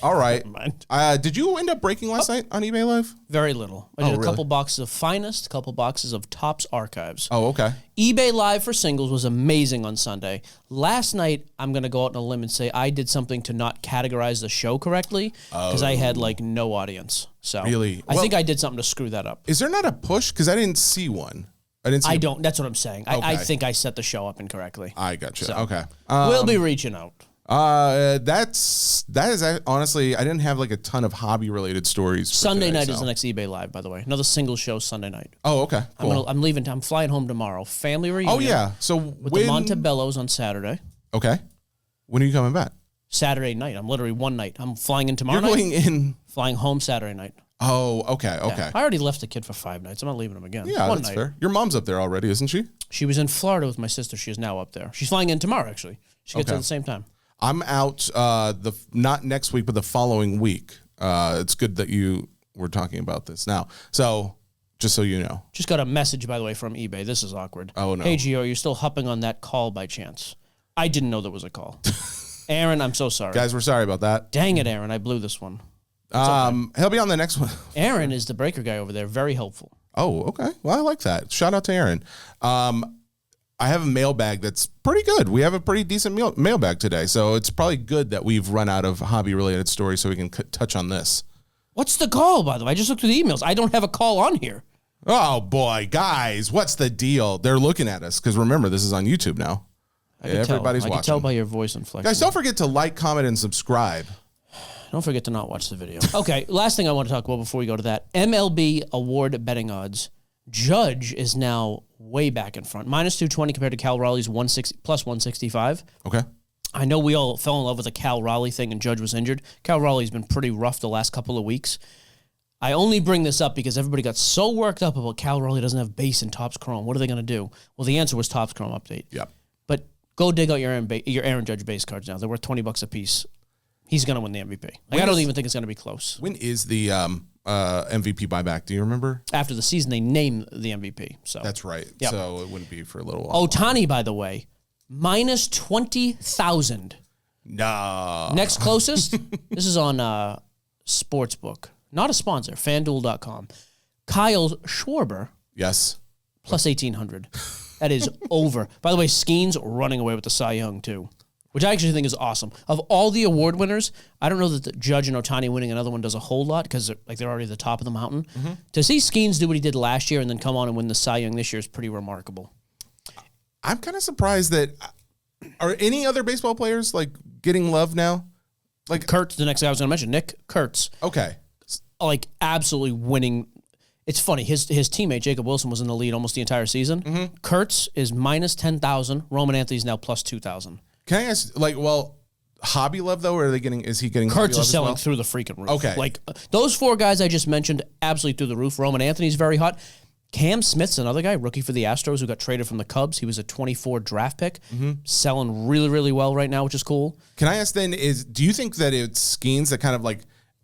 All right. mind. Did you end up breaking last night on eBay Live? Very little. I did a really? couple boxes of Finest, a couple boxes of Topps Archives. Oh, okay. eBay Live for singles was amazing on Sunday. Last night, I'm going to go out on a limb and say I did something to not categorize the show correctly because I had like no audience. So Really? I think I did something to screw that up. Is there not a push? Because I didn't see one. I don't. That's what I'm saying. I Okay. think I set the show up incorrectly. I gotcha. So, Okay. We'll be reaching out. That is honestly, I didn't have like a ton of hobby related stories. for Sunday today, night so. is the next eBay Live, by the way. Another single show Sunday night. Oh, okay. Cool. I'm leaving. I'm flying home tomorrow. Family reunion. Oh yeah. So With when? the Montebellos on Saturday. Okay. When are you coming back? Saturday night. I'm literally one night. I'm flying in tomorrow You're night. going in. Flying home Saturday night. Oh, okay. Okay. Yeah. I already left the kid for 5 nights. I'm not leaving him again. Yeah, one that's night. fair. Your mom's up there already, isn't she? She was in Florida with my sister. She is now up there. She's flying in tomorrow, actually. She gets Okay. there at the same time. I'm out not next week, but the following week. It's good that you were talking about this now. So just so you know. Just got a message, by the way, from eBay. This is awkward. Oh, no. Hey, Gio, are you still hopping on that call by chance? I didn't know there was a call. Aaron, I'm so sorry. Guys, we're sorry about that. Dang it, Aaron. I blew this one. He'll be on the next one. Aaron is the breaker guy over there. Very helpful. Oh, okay. Well, I like that. Shout out to Aaron. I have a mailbag that's pretty good. We have a pretty decent mailbag today, so it's probably good that we've run out of hobby-related stories so we can touch on this. What's the call, by the way? I just looked through the emails. I don't have a call on here. Oh, boy. Guys, what's the deal? They're looking at us because remember, this is on YouTube now. Everybody's I watching. can tell by your voice inflection. Guys, don't forget to like, comment, and subscribe. Don't forget to not watch the video. Okay, last thing I want to talk about before we go to that. MLB award betting odds. Judge is now way back in front. Minus 220 compared to Cal Raleigh's 160 plus 165. Okay. I know we all fell in love with the Cal Raleigh thing and Judge was injured. Cal Raleigh's been pretty rough the last couple of weeks. I only bring this up because everybody got so worked up about Cal Raleigh doesn't have base in Topps Chrome. What are they going to do? Well, the answer was Topps Chrome update. Yep. But go dig out your Aaron Judge base cards now. They're worth $20 a piece. He's going to win the MVP. I don't even think it's going to be close. When is the MVP buyback? Do you remember? After the season, they name the MVP. So That's right. Yep. So it wouldn't be for a little while. Otani, by the way, minus 20,000. No. Next closest, this is on Sportsbook. Not a sponsor, FanDuel.com. Kyle Schwarber, Yes. plus 1,800. That is over. By the way, Skeens running away with the Cy Young, too, which I actually think is awesome. Of all the award winners, I don't know that the Judge and Otani winning another one does a whole lot because they're already at the top of the mountain. Mm-hmm. To see Skeens do what he did last year and then come on and win the Cy Young this year is pretty remarkable. I'm kind of surprised that are any other baseball players like getting love now? Like Kurtz, the next guy I was going to mention, Nick Kurtz, okay. like absolutely winning. It's funny. His teammate, Jacob Wilson, was in the lead almost the entire season. Mm-hmm. Kurtz is minus 10,000. Roman Anthony's now plus 2,000. Can I ask hobby love though, or is he getting hobby Kurtz love is as selling well? through the freaking roof. Okay. Like those four guys I just mentioned, absolutely through the roof. Roman Anthony's very hot. Cam Smith's another guy, rookie for the Astros, who got traded from the Cubs. He was a 24 draft pick, selling really, really well right now, which is cool. Can I ask then, do you think that it's Skeens that kind of like,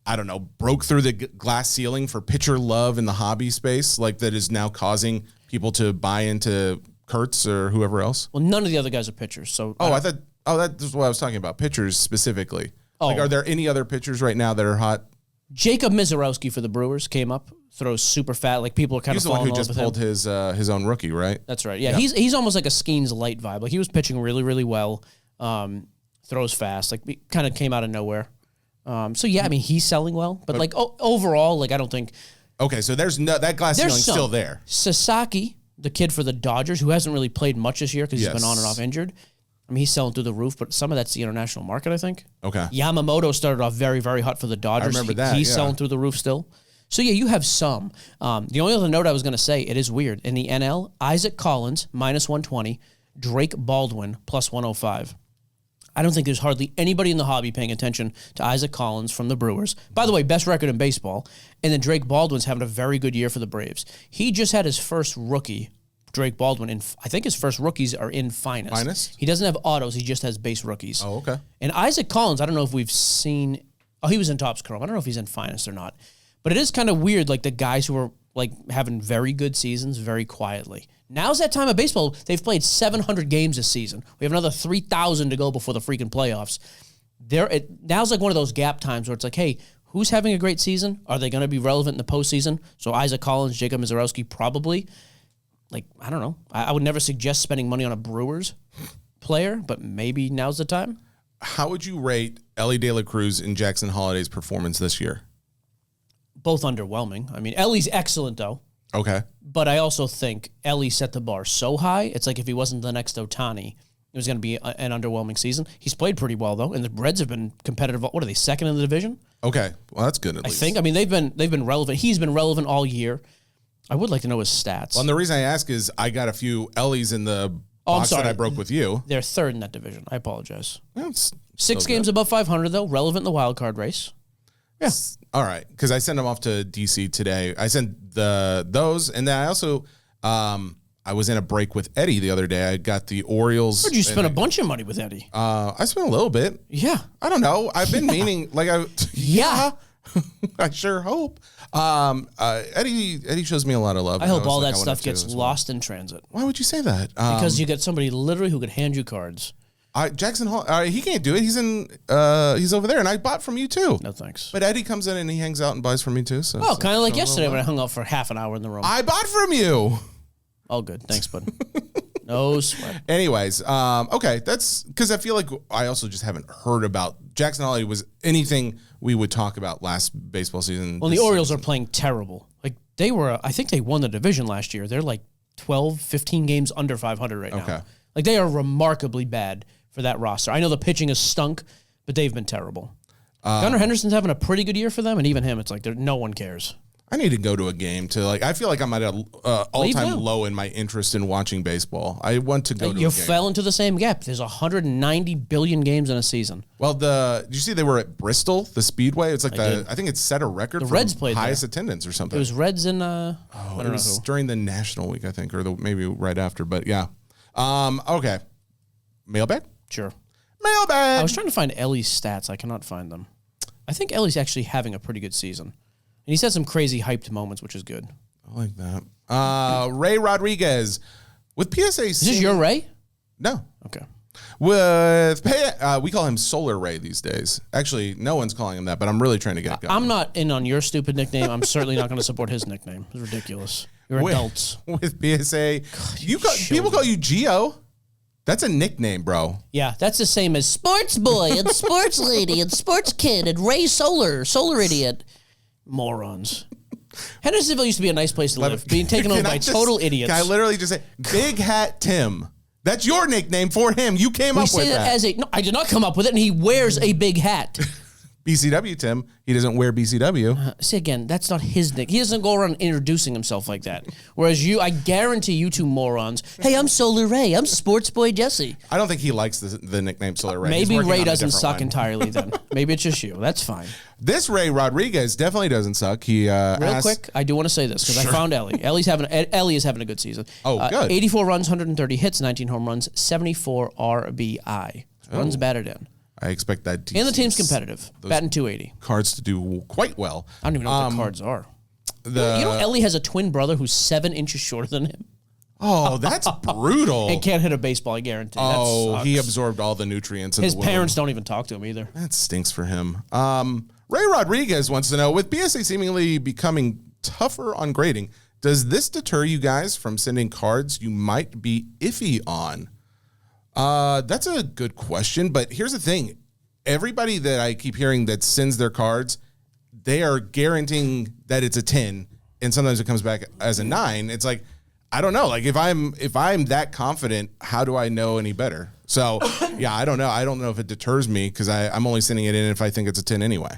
I don't know, broke through the glass ceiling for pitcher love in the hobby space, like that is now causing people to buy into Kurtz or whoever else? Well, none of the other guys are pitchers. So that's what I was talking about, pitchers specifically. Oh. Like, are there any other pitchers right now that are hot? Jacob Mizorowski for the Brewers came up, throws super fat. Like people are kind He's of the one falling who in love just with him. pulled his own rookie, right? That's right. Yeah, he's almost like a Skeens light vibe. Like he was pitching really, really well. Throws fast. Like kind of came out of nowhere. So yeah, I mean he's selling well, but like overall, like I don't think Okay, so there's that glass ceiling's some. still there. Sasaki, the kid for the Dodgers, who hasn't really played much this year because he's been on and Yes. off injured. I mean, he's selling through the roof, but some of that's the international market, I think. Okay. Yamamoto started off very, very hot for the Dodgers. remember that, He's yeah. selling through the roof still. So, yeah, you have some. The only other note I was going to say, it is weird. In the NL, Isaac Collins, minus 120. Drake Baldwin, plus 105. I don't think there's hardly anybody in the hobby paying attention to Isaac Collins from the Brewers. By the way, best record in baseball. And then Drake Baldwin's having a very good year for the Braves. He just had his first rookie, Drake Baldwin, and I think his first rookies are in Finest. Finest? He doesn't have autos. He just has base rookies. Oh, okay. And Isaac Collins, I don't know if we've seen. Oh, he was in Topps Chrome. I don't know if he's in Finest or not. But it is kind of weird, like the guys who are like having very good seasons very quietly. Now's that time of baseball. They've played 700 games this season. We have another 3,000 to go before the freaking playoffs. now's like one of those gap times where it's like, hey, who's having a great season? Are they going to be relevant in the postseason? So Isaac Collins, Jacob Mizorowski, probably. Like, I don't know. I would never suggest spending money on a Brewers player, but maybe now's the time. How would you rate Ellie De La Cruz and Jackson Holliday's performance this year? Both underwhelming. I mean, Ellie's excellent, though. Okay. But I also think Ellie set the bar so high, it's like if he wasn't the next Ohtani, it was going to be an underwhelming season. He's played pretty well, though, and the Reds have been competitive. What are they, second in the division? Okay. Well, that's good at least. I think. I mean, they've been relevant. He's been relevant all year. I would like to know his stats. Well, and the reason I ask is I got a few Ellies in the box that I broke with you. They're third in that division. I apologize. Well, 6 games above 500, though, relevant in the wild card race. Yeah. All right. Because I sent them off to DC today. I sent those, and then I also I was in a break with Eddie the other day. I got the Orioles. Where'd you spend a bunch of money with Eddie? I spent a little bit. Yeah. I don't know. I've been meaning like Yeah. I sure hope. Eddie shows me a lot of love. I hope all that stuff gets lost in transit. Why would you say that? Because you get somebody literally who could hand you cards. Jackson Hall, he can't do it. He's over there, and I bought from you too. No thanks. But Eddie comes in and he hangs out and buys from me too. So kind of like yesterday when I hung out for half an hour in the room. I bought from you. All good. Thanks, bud. No sweat. Anyways, okay, that's because I feel like I also just haven't heard about Jackson Holiday was anything we would talk about last baseball season. Well, the Orioles are playing terrible. Like I think they won the division last year. They're like 12, 15 games under 500 right now. Okay. Like they are remarkably bad for that roster. I know the pitching has stunk, but they've been terrible. Gunnar Henderson's having a pretty good year for them, and even him, it's like no one cares. I need to go to a game to I feel like I'm at an all-time low in my interest in watching baseball. I want to go to a game. You fell into the same gap. There's 190 billion games in a season. Well, did you see they were at Bristol, the Speedway? It's like I think it set a record for Reds played highest there. attendance or something. It was Reds in it was during the National Week, I think, or maybe right after, but yeah. Okay. Mailbag? Sure. Mailbag! I was trying to find Ellie's stats. I cannot find them. I think Ellie's actually having a pretty good season. And he's had some crazy hyped moments, which is good. I like that. Ray Rodriguez with PSA. Is this your Ray? No. Okay. We call him Solar Ray these days. Actually, no one's calling him that, but I'm really trying to get it going. I'm not in on your stupid nickname. I'm certainly not going to support his nickname. It's ridiculous. You're adults. With PSA. People call you Geo. That's a nickname, bro. Yeah, that's the same as Sports Boy and Sports Lady and Sports Kid and Ray Solar Idiot. Morons. Hendersonville used to be a nice place to live, being taken over by total idiots. Can I literally just say, Big Hat Tim? That's your nickname for him. You came up with that. No, I did not come up with it, and he wears a big hat. BCW Tim, he doesn't wear BCW. See, again, that's not his nick. He doesn't go around introducing himself like that. Whereas I guarantee you two morons, hey, I'm Solar Ray. I'm Sports Boy Jesse. I don't think he likes the nickname Solar Ray. Maybe Ray doesn't suck entirely then. Maybe it's just you. That's fine. This Ray Rodriguez definitely doesn't suck. He Real quick, I do want to say this because I found Ellie. Ellie is having a good season. Oh, good. 84 runs, 130 hits, 19 home runs, 74 RBI. Runs batted in. I expect that. And the team's competitive. Batting 280. Cards to do quite well. I don't even know what the cards are. You know Ellie has a twin brother who's 7 inches shorter than him? Oh, that's brutal. And can't hit a baseball, I guarantee. Oh, he absorbed all the nutrients. His parents don't even talk to him either. That stinks for him. Ray Rodriguez wants to know, with PSA seemingly becoming tougher on grading, does this deter you guys from sending cards you might be iffy on? That's a good question, but here's the thing. Everybody that I keep hearing that sends their cards, they are guaranteeing that it's a 10, and sometimes it comes back as a 9. It's like, I don't know. Like if I'm that confident, how do I know any better? So yeah, I don't know. I don't know if it deters me because I'm only sending it in if I think it's a 10 anyway.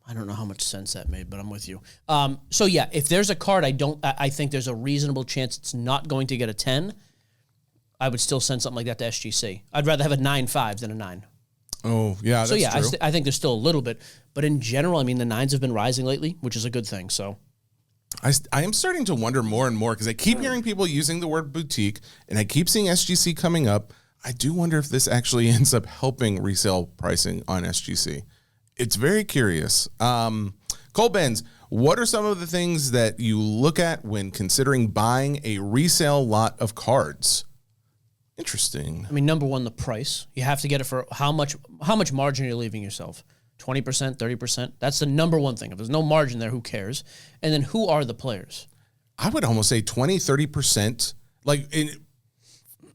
I don't know how much sense that made, but I'm with you. So yeah, if there's a card I think there's a reasonable chance it's not going to get a 10, I would still send something like that to SGC. I'd rather have a 9.5 than a 9. Oh, yeah, that's so yeah, true. I think there's still a little bit, but in general, I mean, the 9s have been rising lately, which is a good thing. So I am starting to wonder more and more because I keep hearing people using the word boutique, and I keep seeing SGC coming up. I do wonder if this actually ends up helping resale pricing on SGC. It's very curious. Cole Benz, what are some of the things that you look at when considering buying a resale lot of cards? Interesting. I mean, number one, the price. You have to get it for how much margin are you leaving yourself? 20%, 30%? That's the number one thing. If there's no margin there, who cares? And then who are the players? I would almost say 20, 30%.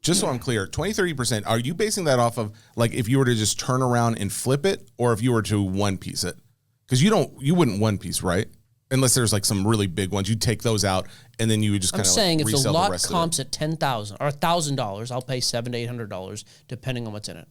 Just so I'm clear, 20, 30%, are you basing that off of, like, if you were to just turn around and flip it, or if you were to one piece it? Because you wouldn't one piece, right? Unless there's like some really big ones. You take those out and then you would just kind of saying if the resell lot the rest comps at $10,000 or $1,000, I'll pay $700 to $800 depending on what's in it.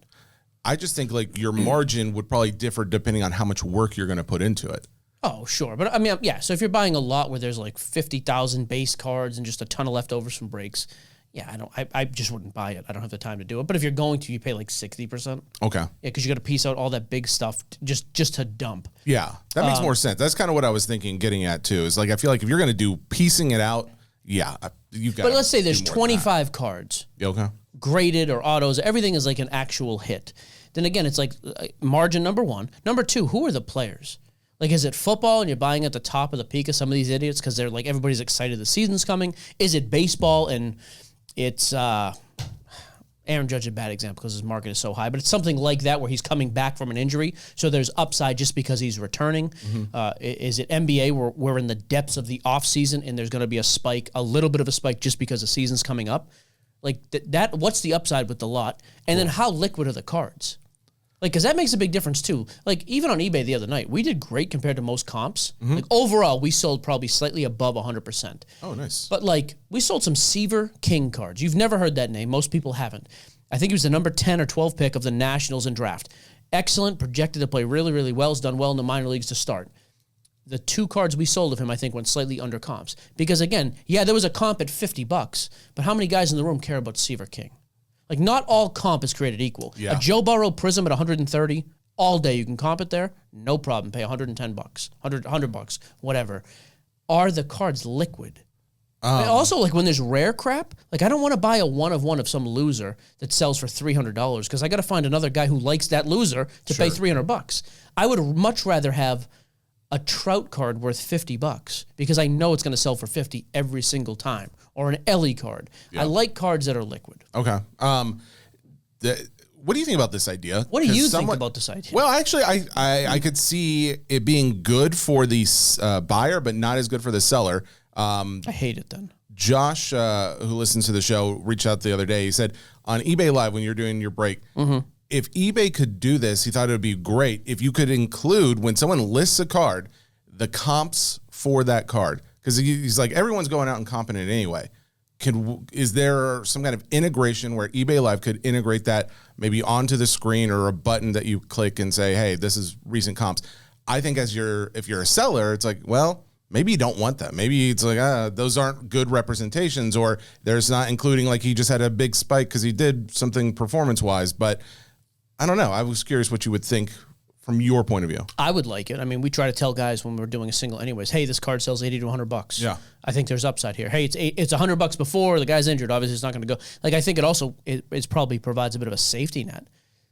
I just think like your margin would probably differ depending on how much work you're going to put into it. Oh, sure. But I mean, yeah. So if you're buying a lot where there's like 50,000 base cards and just a ton of leftovers from breaks, yeah, I just wouldn't buy it. I don't have the time to do it. But if you're going to, you pay like 60%. Okay. Yeah, because you got to piece out all that big stuff just to dump. Yeah, that makes more sense. That's kind of what I was thinking, getting at too. Is like I feel like if you're going to do piecing it out, yeah, you've got. But let's say there's 25 cards. Okay. Graded or autos, everything is like an actual hit. Then again, it's like margin number one. Number two, who are the players? Like, is it football and you're buying at the top of the peak of some of these idiots because they're like, everybody's excited the season's coming? Is it baseball and it's Aaron Judge, a bad example because his market is so high, but it's something like that where he's coming back from an injury, so there's upside just because he's returning. Is it NBA where we're in the depths of the offseason and there's going to be a little bit of a spike just because the season's coming up? Like that, what's the upside with the lot? And then how liquid are the cards? Like, because that makes a big difference too. Like, even on eBay the other night, we did great compared to most comps. Like, overall, we sold probably slightly above 100%. Oh, nice. But, like, we sold some Seaver King cards. You've never heard that name. Most people haven't. I think he was the number 10 or 12 pick of the Nationals in draft. Excellent, projected to play really, really well. Has done well in the minor leagues to start. The two cards we sold of him, I think, went slightly under comps. Because, again, yeah, there was a comp at $50, but how many guys in the room care about Seaver King? Like, not all comp is created equal. Yeah. A Joe Burrow Prism at 130, all day you can comp it there, no problem. Pay $110, $100, whatever. Are the cards liquid? And also, like, when there's rare crap, like, I don't want to buy a one of some loser that sells for $300 because I got to find another guy who likes that loser to pay $300. I would much rather have a Trout card worth $50 because I know it's going to sell for $50 every single time, or an Ellie card. Yeah. I like cards that are liquid. Okay. What do you think about this idea? What do you think about this idea? Well, actually, I could see it being good for the buyer, but not as good for the seller. I hate it then. Josh, who listens to the show, reached out the other day. He said on eBay Live when you're doing your break, if eBay could do this, he thought it would be great if you could include, when someone lists a card, the comps for that card. Because he's like, everyone's going out and comping it anyway. Is there some kind of integration where eBay Live could integrate that maybe onto the screen or a button that you click and say, hey, this is recent comps? I think if you're a seller, it's like, well, maybe you don't want that. Maybe it's like, those aren't good representations, or there's not including, like, he just had a big spike because he did something performance-wise. But I don't know. I was curious what you would think from your point of view. I would like it. I mean, we try to tell guys when we're doing a single anyways, hey, this card sells $80 to $100. Yeah. I think there's upside here. Hey, it's $100 before, the guy's injured. Obviously, it's not going to go. Like, I think it probably provides a bit of a safety net.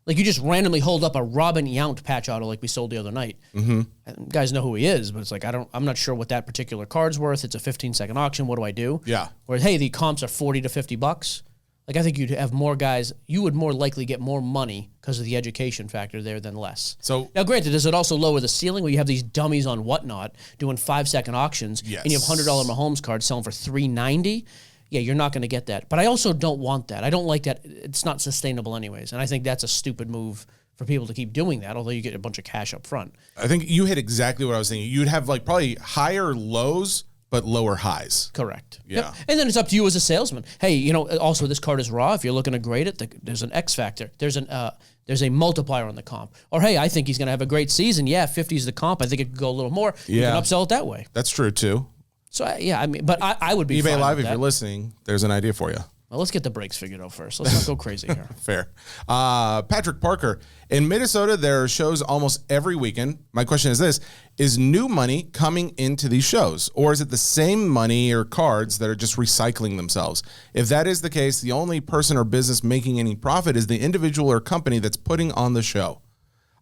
Like, you just randomly hold up a Robin Yount patch auto like we sold the other night. And guys know who he is, but it's like, I'm not sure what that particular card's worth. It's a 15-second auction. What do I do? Yeah. Whereas, hey, the comps are $40 to $50. Like, I think you'd have more guys. You would more likely get more money because of the education factor there than less. So now, granted, does it also lower the ceiling where you have these dummies on Whatnot doing 5-second auctions, yes, and you have $100 Mahomes cards selling for $390? Yeah, you're not going to get that. But I also don't want that. I don't like that. It's not sustainable anyways. And I think that's a stupid move for people to keep doing that, although you get a bunch of cash up front. I think you hit exactly what I was thinking. You'd have like probably higher lows, but lower highs. Correct. Yeah. Yep. And then it's up to you as a salesman. Hey, also this card is raw. If you're looking to grade it, there's an X factor. There's a multiplier on the comp. Or, hey, I think he's going to have a great season. Yeah, 50 is the comp. I think it could go a little more. Yeah. You can upsell it that way. That's true, too. So, I mean, but I would be eBay fine Live, with if that. you're listening, there's an idea for you. Well, let's get the breaks figured out first. Let's not go crazy here. Fair. Patrick Parker. In Minnesota, there are shows almost every weekend. My question is this: is new money coming into these shows, or is it the same money or cards that are just recycling themselves? If that is the case, the only person or business making any profit is the individual or company that's putting on the show.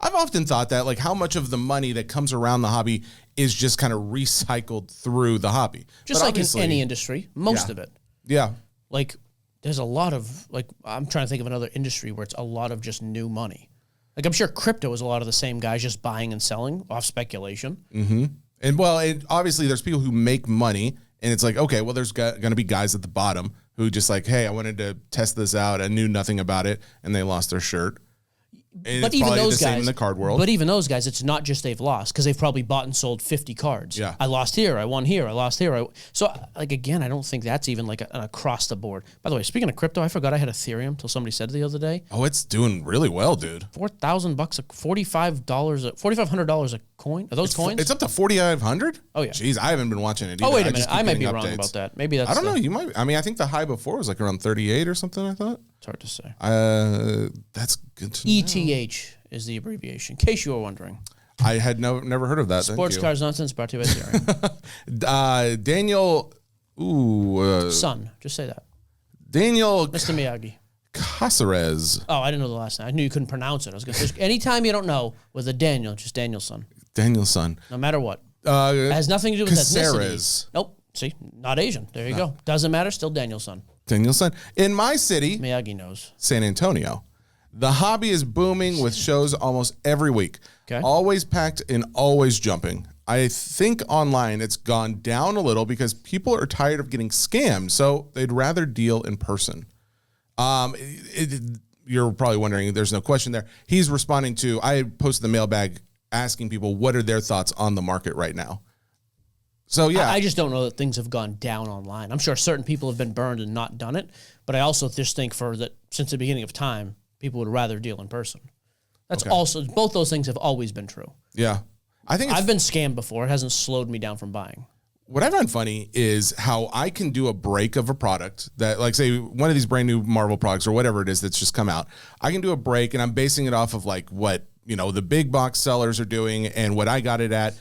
I've often thought that, like, how much of the money that comes around the hobby is just kind of recycled through the hobby. Just like in any industry, most of it. Yeah. Like, there's a lot of, like, I'm trying to think of another industry where it's a lot of just new money. Like, I'm sure crypto is a lot of the same guys just buying and selling off speculation. Mm-hmm. And, well, obviously there's people who make money, and it's like, okay, well, there's going to be guys at the bottom who just like, hey, I wanted to test this out. I knew nothing about it, and they lost their shirt. And But it's even probably those the same guys, in the card world. But even those guys, it's not just they've lost because they've probably bought and sold 50 cards. Yeah. I lost here, I won here, I lost here. So, like, again, I don't think that's even like an across the board. By the way, speaking of crypto, I forgot I had Ethereum till somebody said it the other day. Oh, it's doing really well, dude. $4,000, $4,500 a coin. Are those coins? It's up to 4,500. Oh yeah. Jeez, I haven't been watching it either. Oh wait a I minute, just keep I might be getting wrong updates. about that. Maybe that's. I don't know. You might. I mean, I think the high before was like around 38 or something. I thought. It's hard to say. That's good to know. ETH is the abbreviation. In case you were wondering. I had never heard of that. Sports Thank Cars Nonsense brought to you by Ethereum. Daniel. Son, just say that. Daniel Mr. Miyagi. Caceres. Oh, I didn't know the last name. I knew you couldn't pronounce it. I was going to say, anytime you don't know with a Daniel, just Danielson. Danielson. No matter what. It has nothing to do with Caceres. ethnicity. Nope. See, not Asian. There you go. Doesn't matter. Still Danielson. Danielson. In my city, Miyagi knows. San Antonio, the hobby is booming with shows almost every week. Okay. Always packed and always jumping. I think online it's gone down a little because people are tired of getting scammed, so they'd rather deal in person. You're probably wondering, there's no question there. He's responding to, I posted the mailbag asking people what are their thoughts on the market right now. So, yeah. I just don't know that things have gone down online. I'm sure certain people have been burned and not done it, but I also just think since the beginning of time, people would rather deal in person. That's also, both those things have always been true. Yeah. I think I've been scammed before. It hasn't slowed me down from buying. what I find funny is how I can do a break of a product that, like, say, one of these brand new Marvel products or whatever it is that's just come out. I can do a break, and I'm basing it off of, like, what, you know, the big box sellers are doing and what I got it at.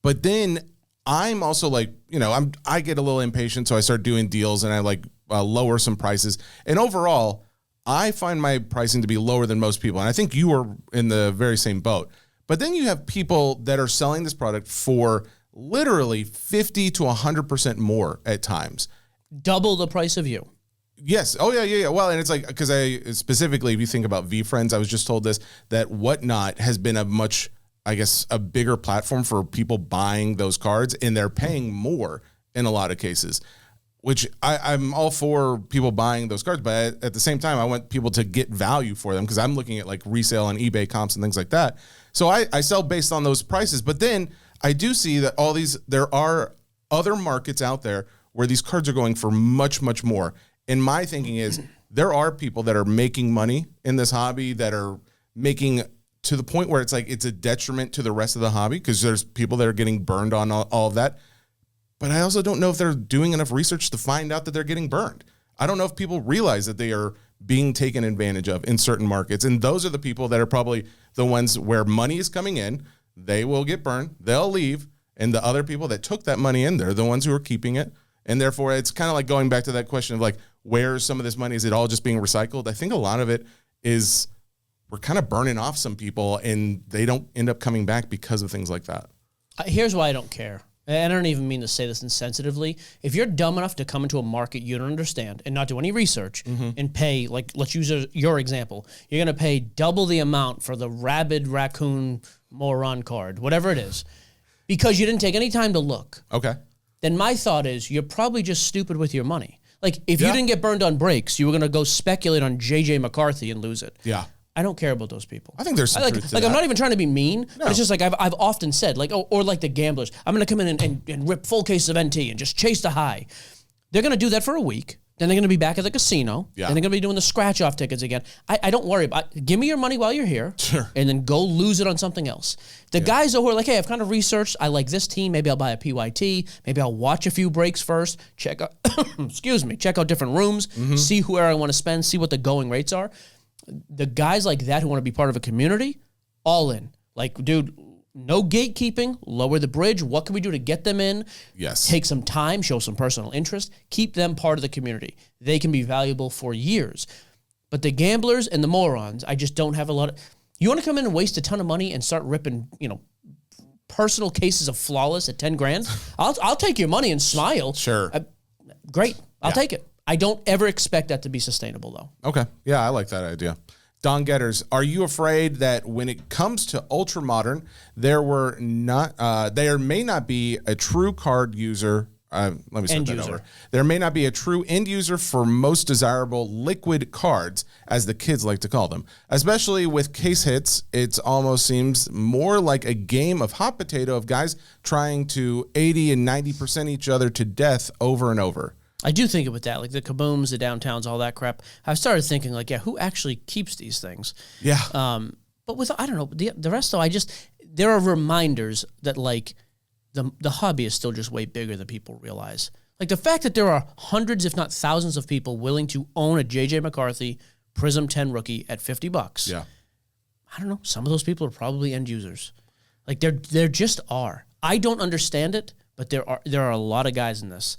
But then I'm also, like, you know, I get a little impatient, so I start doing deals, and I, like, lower some prices. And overall, I find my pricing to be lower than most people. And I think you are in the very same boat. But then you have people that are selling this product for literally 50 to 100% more at times. Double the price of you. Yes. Oh, yeah. Well, and it's like, because specifically, if you think about VFriends, I was just told this, that Whatnot has been a much, I guess, a bigger platform for people buying those cards, and they're paying more in a lot of cases, which I'm all for people buying those cards. But at the same time, I want people to get value for them, because I'm looking at, like, resale and eBay comps and things like that. So I sell based on those prices. But then I do see that there are other markets out there where these cards are going for much, much more. And my thinking is there are people that are making money in this hobby that are making to the point where it's like it's a detriment to the rest of the hobby, because there's people that are getting burned on all of that. But I also don't know if they're doing enough research to find out that they're getting burned. I don't know if people realize that they are being taken advantage of in certain markets. And those are the people that are probably the ones where money is coming in. They will get burned. They'll leave. And the other people that took that money in, they're the ones who are keeping it. And therefore, it's kind of like going back to that question of, like, where's some of this money? Is it all just being recycled? I think a lot of it is we're kind of burning off some people, and they don't end up coming back because of things like that. Here's why I don't care. And I don't even mean to say this insensitively. If you're dumb enough to come into a market you don't understand and not do any research and pay, like, let's use your example, you're going to pay double the amount for the rabid raccoon moron card, whatever it is, because you didn't take any time to look. Okay. Then my thought is you're probably just stupid with your money. Like, if you didn't get burned on breaks, you were going to go speculate on JJ McCarthy and lose it. Yeah. I don't care about those people. I think there's some truth to like that. I'm not even trying to be mean, but it's just like I've often said, like, or like the gamblers, I'm going to come in and rip full cases of NT and just chase the high. They're going to do that for a week. Then they're going to be back at the casino. Yeah. Then they're going to be doing the scratch off tickets again. I don't worry about it. Give me your money while you're here. Sure. And then go lose it on something else. The guys who are like, hey, I've kind of researched. I like this team. Maybe I'll buy a PYT. Maybe I'll watch a few breaks first. Check out, check out different rooms. See where I want to spend. See what the going rates are. The guys like that who want to be part of a community, all in. Like, dude, no gatekeeping, lower the bridge. What can we do to get them in? Yes. Take some time, show some personal interest, keep them part of the community. They can be valuable for years. But the gamblers and the morons, I just don't have a lot of... You want to come in and waste a ton of money and start ripping, personal cases of flawless at 10 grand? I'll take your money and smile. Sure. Great. I'll take it. I don't ever expect that to be sustainable, though. Okay. Yeah, I like that idea. Don Getters, are you afraid that when it comes to ultra modern, there may not be a true card user? Let me start that over. There may not be a true end user for most desirable liquid cards, as the kids like to call them. Especially with case hits, it almost seems more like a game of hot potato of guys trying to 80 and 90% each other to death over and over. I do think about that, like the kabooms, the downtowns, all that crap. I've started thinking, like, yeah, who actually keeps these things? Yeah. But with, I don't know, the rest, though, there are reminders that, like, the hobby is still just way bigger than people realize. Like, the fact that there are hundreds, if not thousands of people willing to own a JJ McCarthy Prism 10 rookie at $50. Yeah. I don't know. Some of those people are probably end users. Like, there just are. I don't understand it, but there are a lot of guys in this.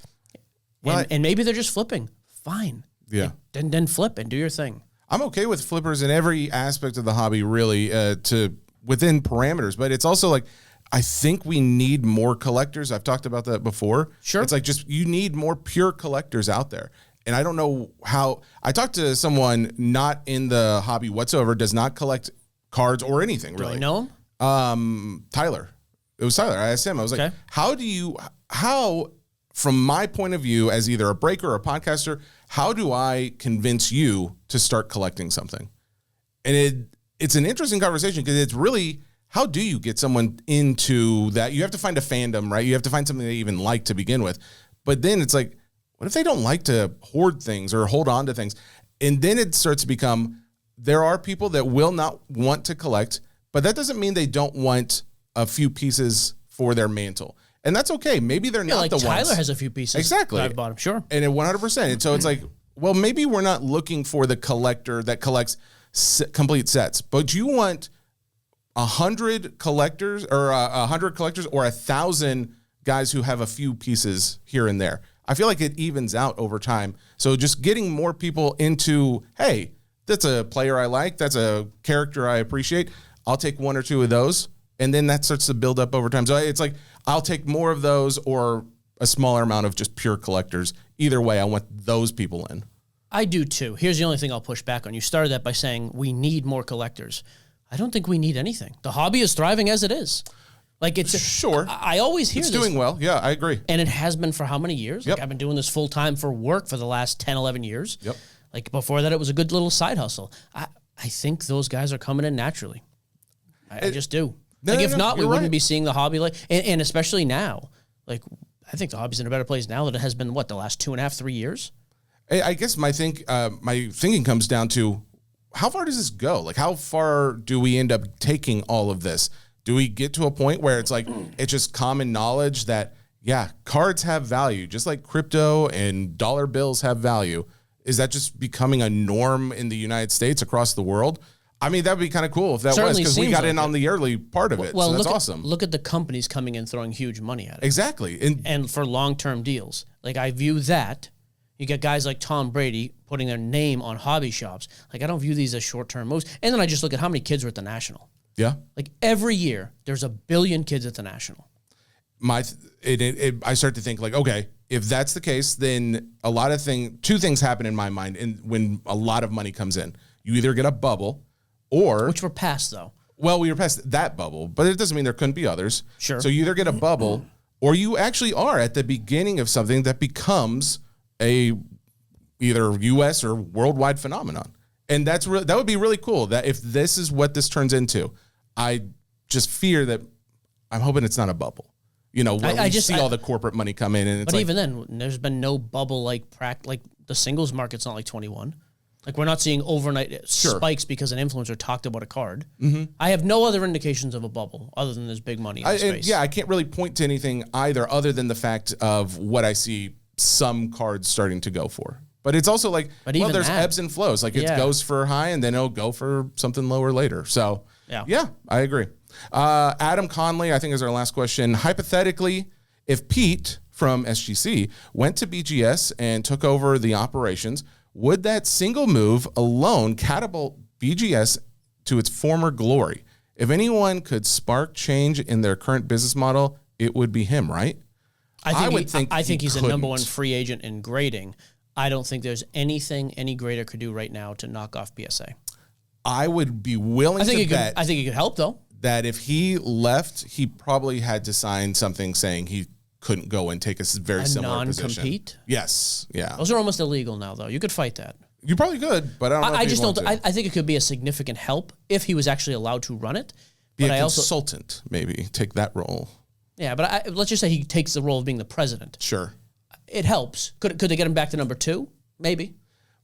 Well, and maybe they're just flipping. Fine. Yeah. Then flip and do your thing. I'm okay with flippers in every aspect of the hobby, really, to within parameters. But it's also like, I think we need more collectors. I've talked about that before. Sure. It's like you need more pure collectors out there. And I don't know how. I talked to someone not in the hobby whatsoever, does not collect cards or anything, really. Do I know him? Tyler. It was Tyler. I asked him. I was like, Okay. how, from my point of view, as either a breaker or a podcaster, how do I convince you to start collecting something? And it's an interesting conversation because it's really, how do you get someone into that? You have to find a fandom, right? You have to find something they even like to begin with. But then it's like, what if they don't like to hoard things or hold on to things? And then it starts to become, there are people that will not want to collect, but that doesn't mean they don't want a few pieces for their mantle. And that's okay. Maybe they're not like the ones. Tyler has a few pieces. Exactly. That I've bought him. Sure. And at 100%. And so it's like, well, maybe we're not looking for the collector that collects complete sets, but you want 100 collectors or 100 collectors or 1,000 guys who have a few pieces here and there. I feel like it evens out over time. So just getting more people into, hey, that's a player I like. That's a character I appreciate. I'll take one or two of those. And then that starts to build up over time. So it's like, I'll take more of those or a smaller amount of just pure collectors. Either way, I want those people in. I do too. Here's the only thing I'll push back on. You started that by saying we need more collectors. I don't think we need anything. The hobby is thriving as it is. Like, it's sure. I always hear it's this. doing well. Yeah, I agree. And it has been for how many years? Yep. Like, I've been doing this full time for work for the last 10, 11 years. Yep. Like, before that, it was a good little side hustle. I think those guys are coming in naturally. I just do. No, like, no, if no, not, we you're wouldn't right. be seeing the hobby and especially now. Like, I think the hobby's in a better place now than it has been, the last 2.5, 3 years? I guess my thinking comes down to, how far does this go? Like, how far do we end up taking all of this? Do we get to a point where it's like, it's just common knowledge that, yeah, cards have value, just like crypto and dollar bills have value? Is that just becoming a norm in the United States, across the world? I mean, that would be kind of cool if that Certainly was, because we got seems in like on the early part of it. Well, so that's look awesome. Look at the companies coming in throwing huge money at it. Exactly. And for long-term deals. Like, I view that. You get guys like Tom Brady putting their name on hobby shops. Like, I don't view these as short-term moves. And then I just look at how many kids are at the National. Yeah. Like, every year, there's 1 billion kids at the National. I start to think, like, okay, if that's the case, then two things happen in my mind. And when a lot of money comes in, you either get a bubble, or Which we're past, though. well, we were past that bubble, but it doesn't mean there couldn't be others. Sure. So you either get a bubble, or you actually are at the beginning of something that becomes a either U.S. or worldwide phenomenon. And that would be really cool. That if this is what this turns into, I just fear that I'm hoping it's not a bubble. You know, where we see all the corporate money come in, and it's But like, even then, there's been no bubble like the singles market's not like 21. Like, we're not seeing overnight spikes because an influencer talked about a card. Mm-hmm. I have no other indications of a bubble other than there's big money in the space. Yeah, I can't really point to anything either, other than the fact of what I see some cards starting to go for. But it's also like, well, there's ebbs and flows. Like, it goes for high, and then it'll go for something lower later. So, yeah, I agree. Adam Conley, I think, is our last question. Hypothetically, if Pete from SGC went to BGS and took over the operations, would that single move alone catapult BGS to its former glory? If anyone could spark change in their current business model, it would be him, right? I think he's a number one free agent in grading. I don't think there's anything any grader could do right now to knock off PSA. I would be willing to bet. I think it could help, though. That if he left, he probably had to sign something saying he couldn't go and take a very similar position. Non-compete? Yes. Yeah. Those are almost illegal now, though. You could fight that. You probably could, but I don't know. I just don't. I think it could be a significant help if he was actually allowed to run it. Be but a consultant, maybe take that role. Yeah, but let's just say he takes the role of being the president. Sure. It helps. Could they get him back to number 2? Maybe.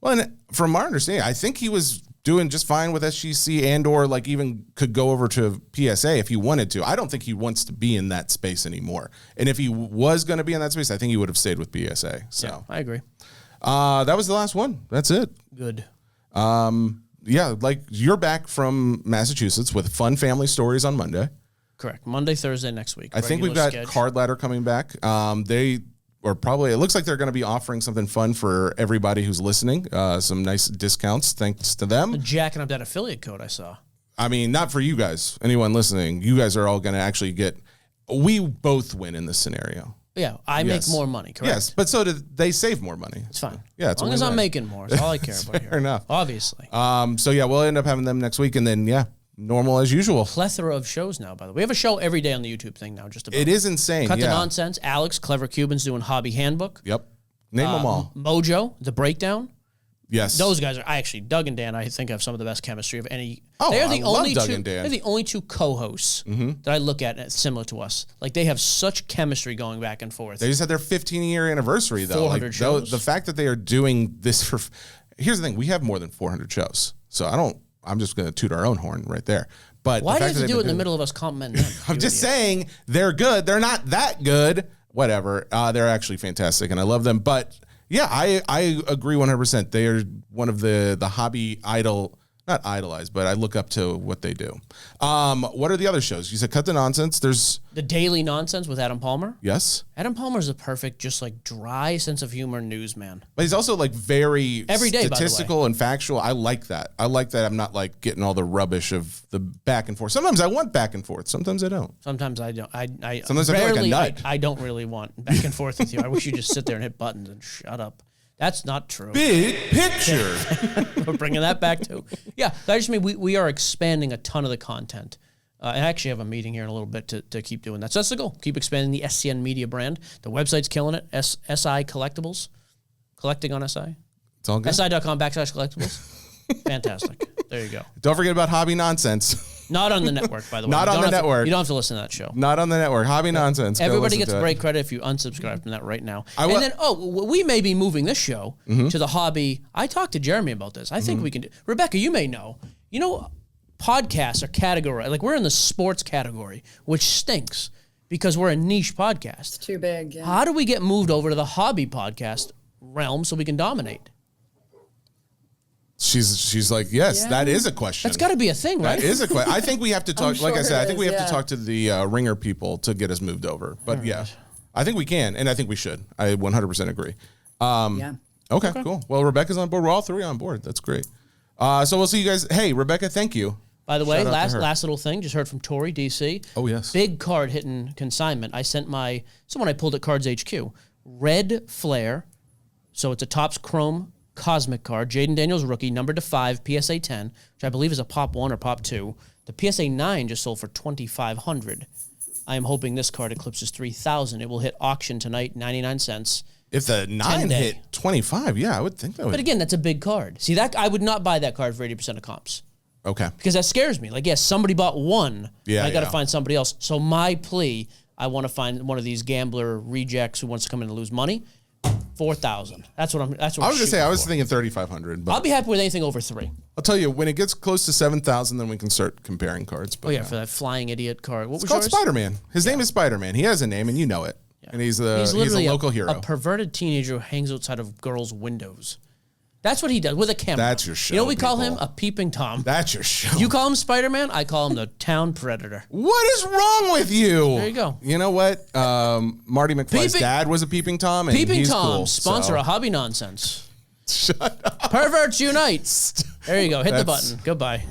Well, and from our understanding, I think he was doing just fine with SGC and or like even could go over to PSA if he wanted to. I don't think he wants to be in that space anymore. And if he was going to be in that space, I think he would have stayed with PSA. So yeah, I agree. That was the last one. That's it. Good. Yeah, like you're back from Massachusetts with fun family stories on Monday. Correct. Monday, Thursday next week. I think we've got Card Ladder coming back. They or probably it looks like they're going to be offering something fun for everybody who's listening. Some nice discounts thanks to them. Jacking up that affiliate code I saw. I mean, not for you guys. Anyone listening, you guys are all going to actually get. We both win in this scenario. Yeah, I make more money, correct? Yes, but so do they save more money. It's fine. Yeah, as long as I'm making more. That's all I care about here. Fair enough. Obviously. So yeah, we'll end up having them next week, and then normal as usual. Plethora of shows now, by the way. We have a show every day on the YouTube thing now, just about. It is insane. Cut the Nonsense. Alex, Clever Cubans doing Hobby Handbook. Yep. Name them all. Mojo, The Breakdown. Yes. Those guys are Doug and Dan, I think, have some of the best chemistry of any. Oh, they are I love Doug and Dan. They're the only two co-hosts that I look at similar to us. Like, they have such chemistry going back and forth. They just had their 15-year anniversary, though. 400 shows. The fact that they are doing this for... Here's the thing. We have more than 400 shows. So I'm just going to toot our own horn right there. But why do you have to do it in the middle of us complimenting them? I'm just saying they're good. They're not that good. Whatever. They're actually fantastic, and I love them. But... yeah, I agree 100%. They are one of the hobby not idolized, but I look up to what they do. What are the other shows? You said Cut the Nonsense. There's The Daily Nonsense with Adam Palmer. Yes. Adam Palmer's a perfect, just like dry sense of humor newsman. But he's also like very every day, statistical and factual. I like that. I'm not like getting all the rubbish of the back and forth. Sometimes I want back and forth. Sometimes I don't. Sometimes I don't. Sometimes I feel like a nut. I don't really want back and forth with you. I wish you just sit there and hit buttons and shut up. That's not true. Big picture. We're bringing that back too. Yeah, I just mean we are expanding a ton of the content. I actually have a meeting here in a little bit to keep doing that. So that's the goal. Keep expanding the SCN Media brand. The website's killing it. SI Collectibles. Collecting on SI. It's all good. SI.com/collectibles. Fantastic. There you go. Don't forget about Hobby Nonsense. Not on the network, by the way. Not on the network. You don't have to listen to that show. Not on the network. Hobby Nonsense. Everybody gets great credit if you unsubscribe from that right now. And then, we may be moving this show to the hobby. I talked to Jeremy about this. I think we can do. Rebecca, you may know. You know, podcasts are categorized. Like, we're in the sports category, which stinks because we're a niche podcast. It's too big. Yeah. How do we get moved over to the hobby podcast realm so we can dominate? She's like, yes, that is a question. That's got to be a thing, right? That is a question. I think we have to talk. Like I said, I think we have to yeah. talk to the Ringer people to get us moved over. But I think we can, and I think we should. I 100% agree. Yeah. Okay, cool. Well, Rebecca's on board. We're all three on board. That's great. So we'll see you guys. Hey, Rebecca, thank you. By the way, Shout out to her. last little thing, just heard from Tori, DC. Oh, yes. Big card hitting consignment. I sent someone I pulled at Cards HQ. Red Flare. So it's a Topps Chrome Cosmic card. Jaden Daniels rookie, numbered to 5, PSA 10, which I believe is a Pop 1 or Pop 2. The PSA 9 just sold for $2,500. I am hoping this card eclipses 3,000. It will hit auction tonight, 99 cents. If the 9 hit 25, I would think that would. But again, that's a big card. See, that I would not buy that card for 80% of comps. Okay. Because that scares me. Like, yes, somebody bought one. Yeah, I got to find somebody else. So my plea, I want to find one of these gambler rejects who wants to come in and lose money. 4,000. That's what I was gonna say. I was thinking 3,500. But I'll be happy with anything over 3. I'll tell you when it gets close to 7,000, then we can start comparing cards. But for that flying idiot card. What it's was called yours? Spider-Man. His name is Spider-Man. He has a name, and you know it. Yeah. And he's a local hero. A perverted teenager who hangs outside of girls' windows. That's what he does with a camera. That's your show. You know what we call people. him? A peeping Tom. That's your show. You call him Spider-Man? I call him the town predator. What is wrong with you? There you go. You know what? Marty McFly's dad was a peeping Tom, and Peeping he's Tom, cool, sponsor so. a Hobby Nonsense. Shut up. Perverts unite. There you go. Hit the button. Goodbye.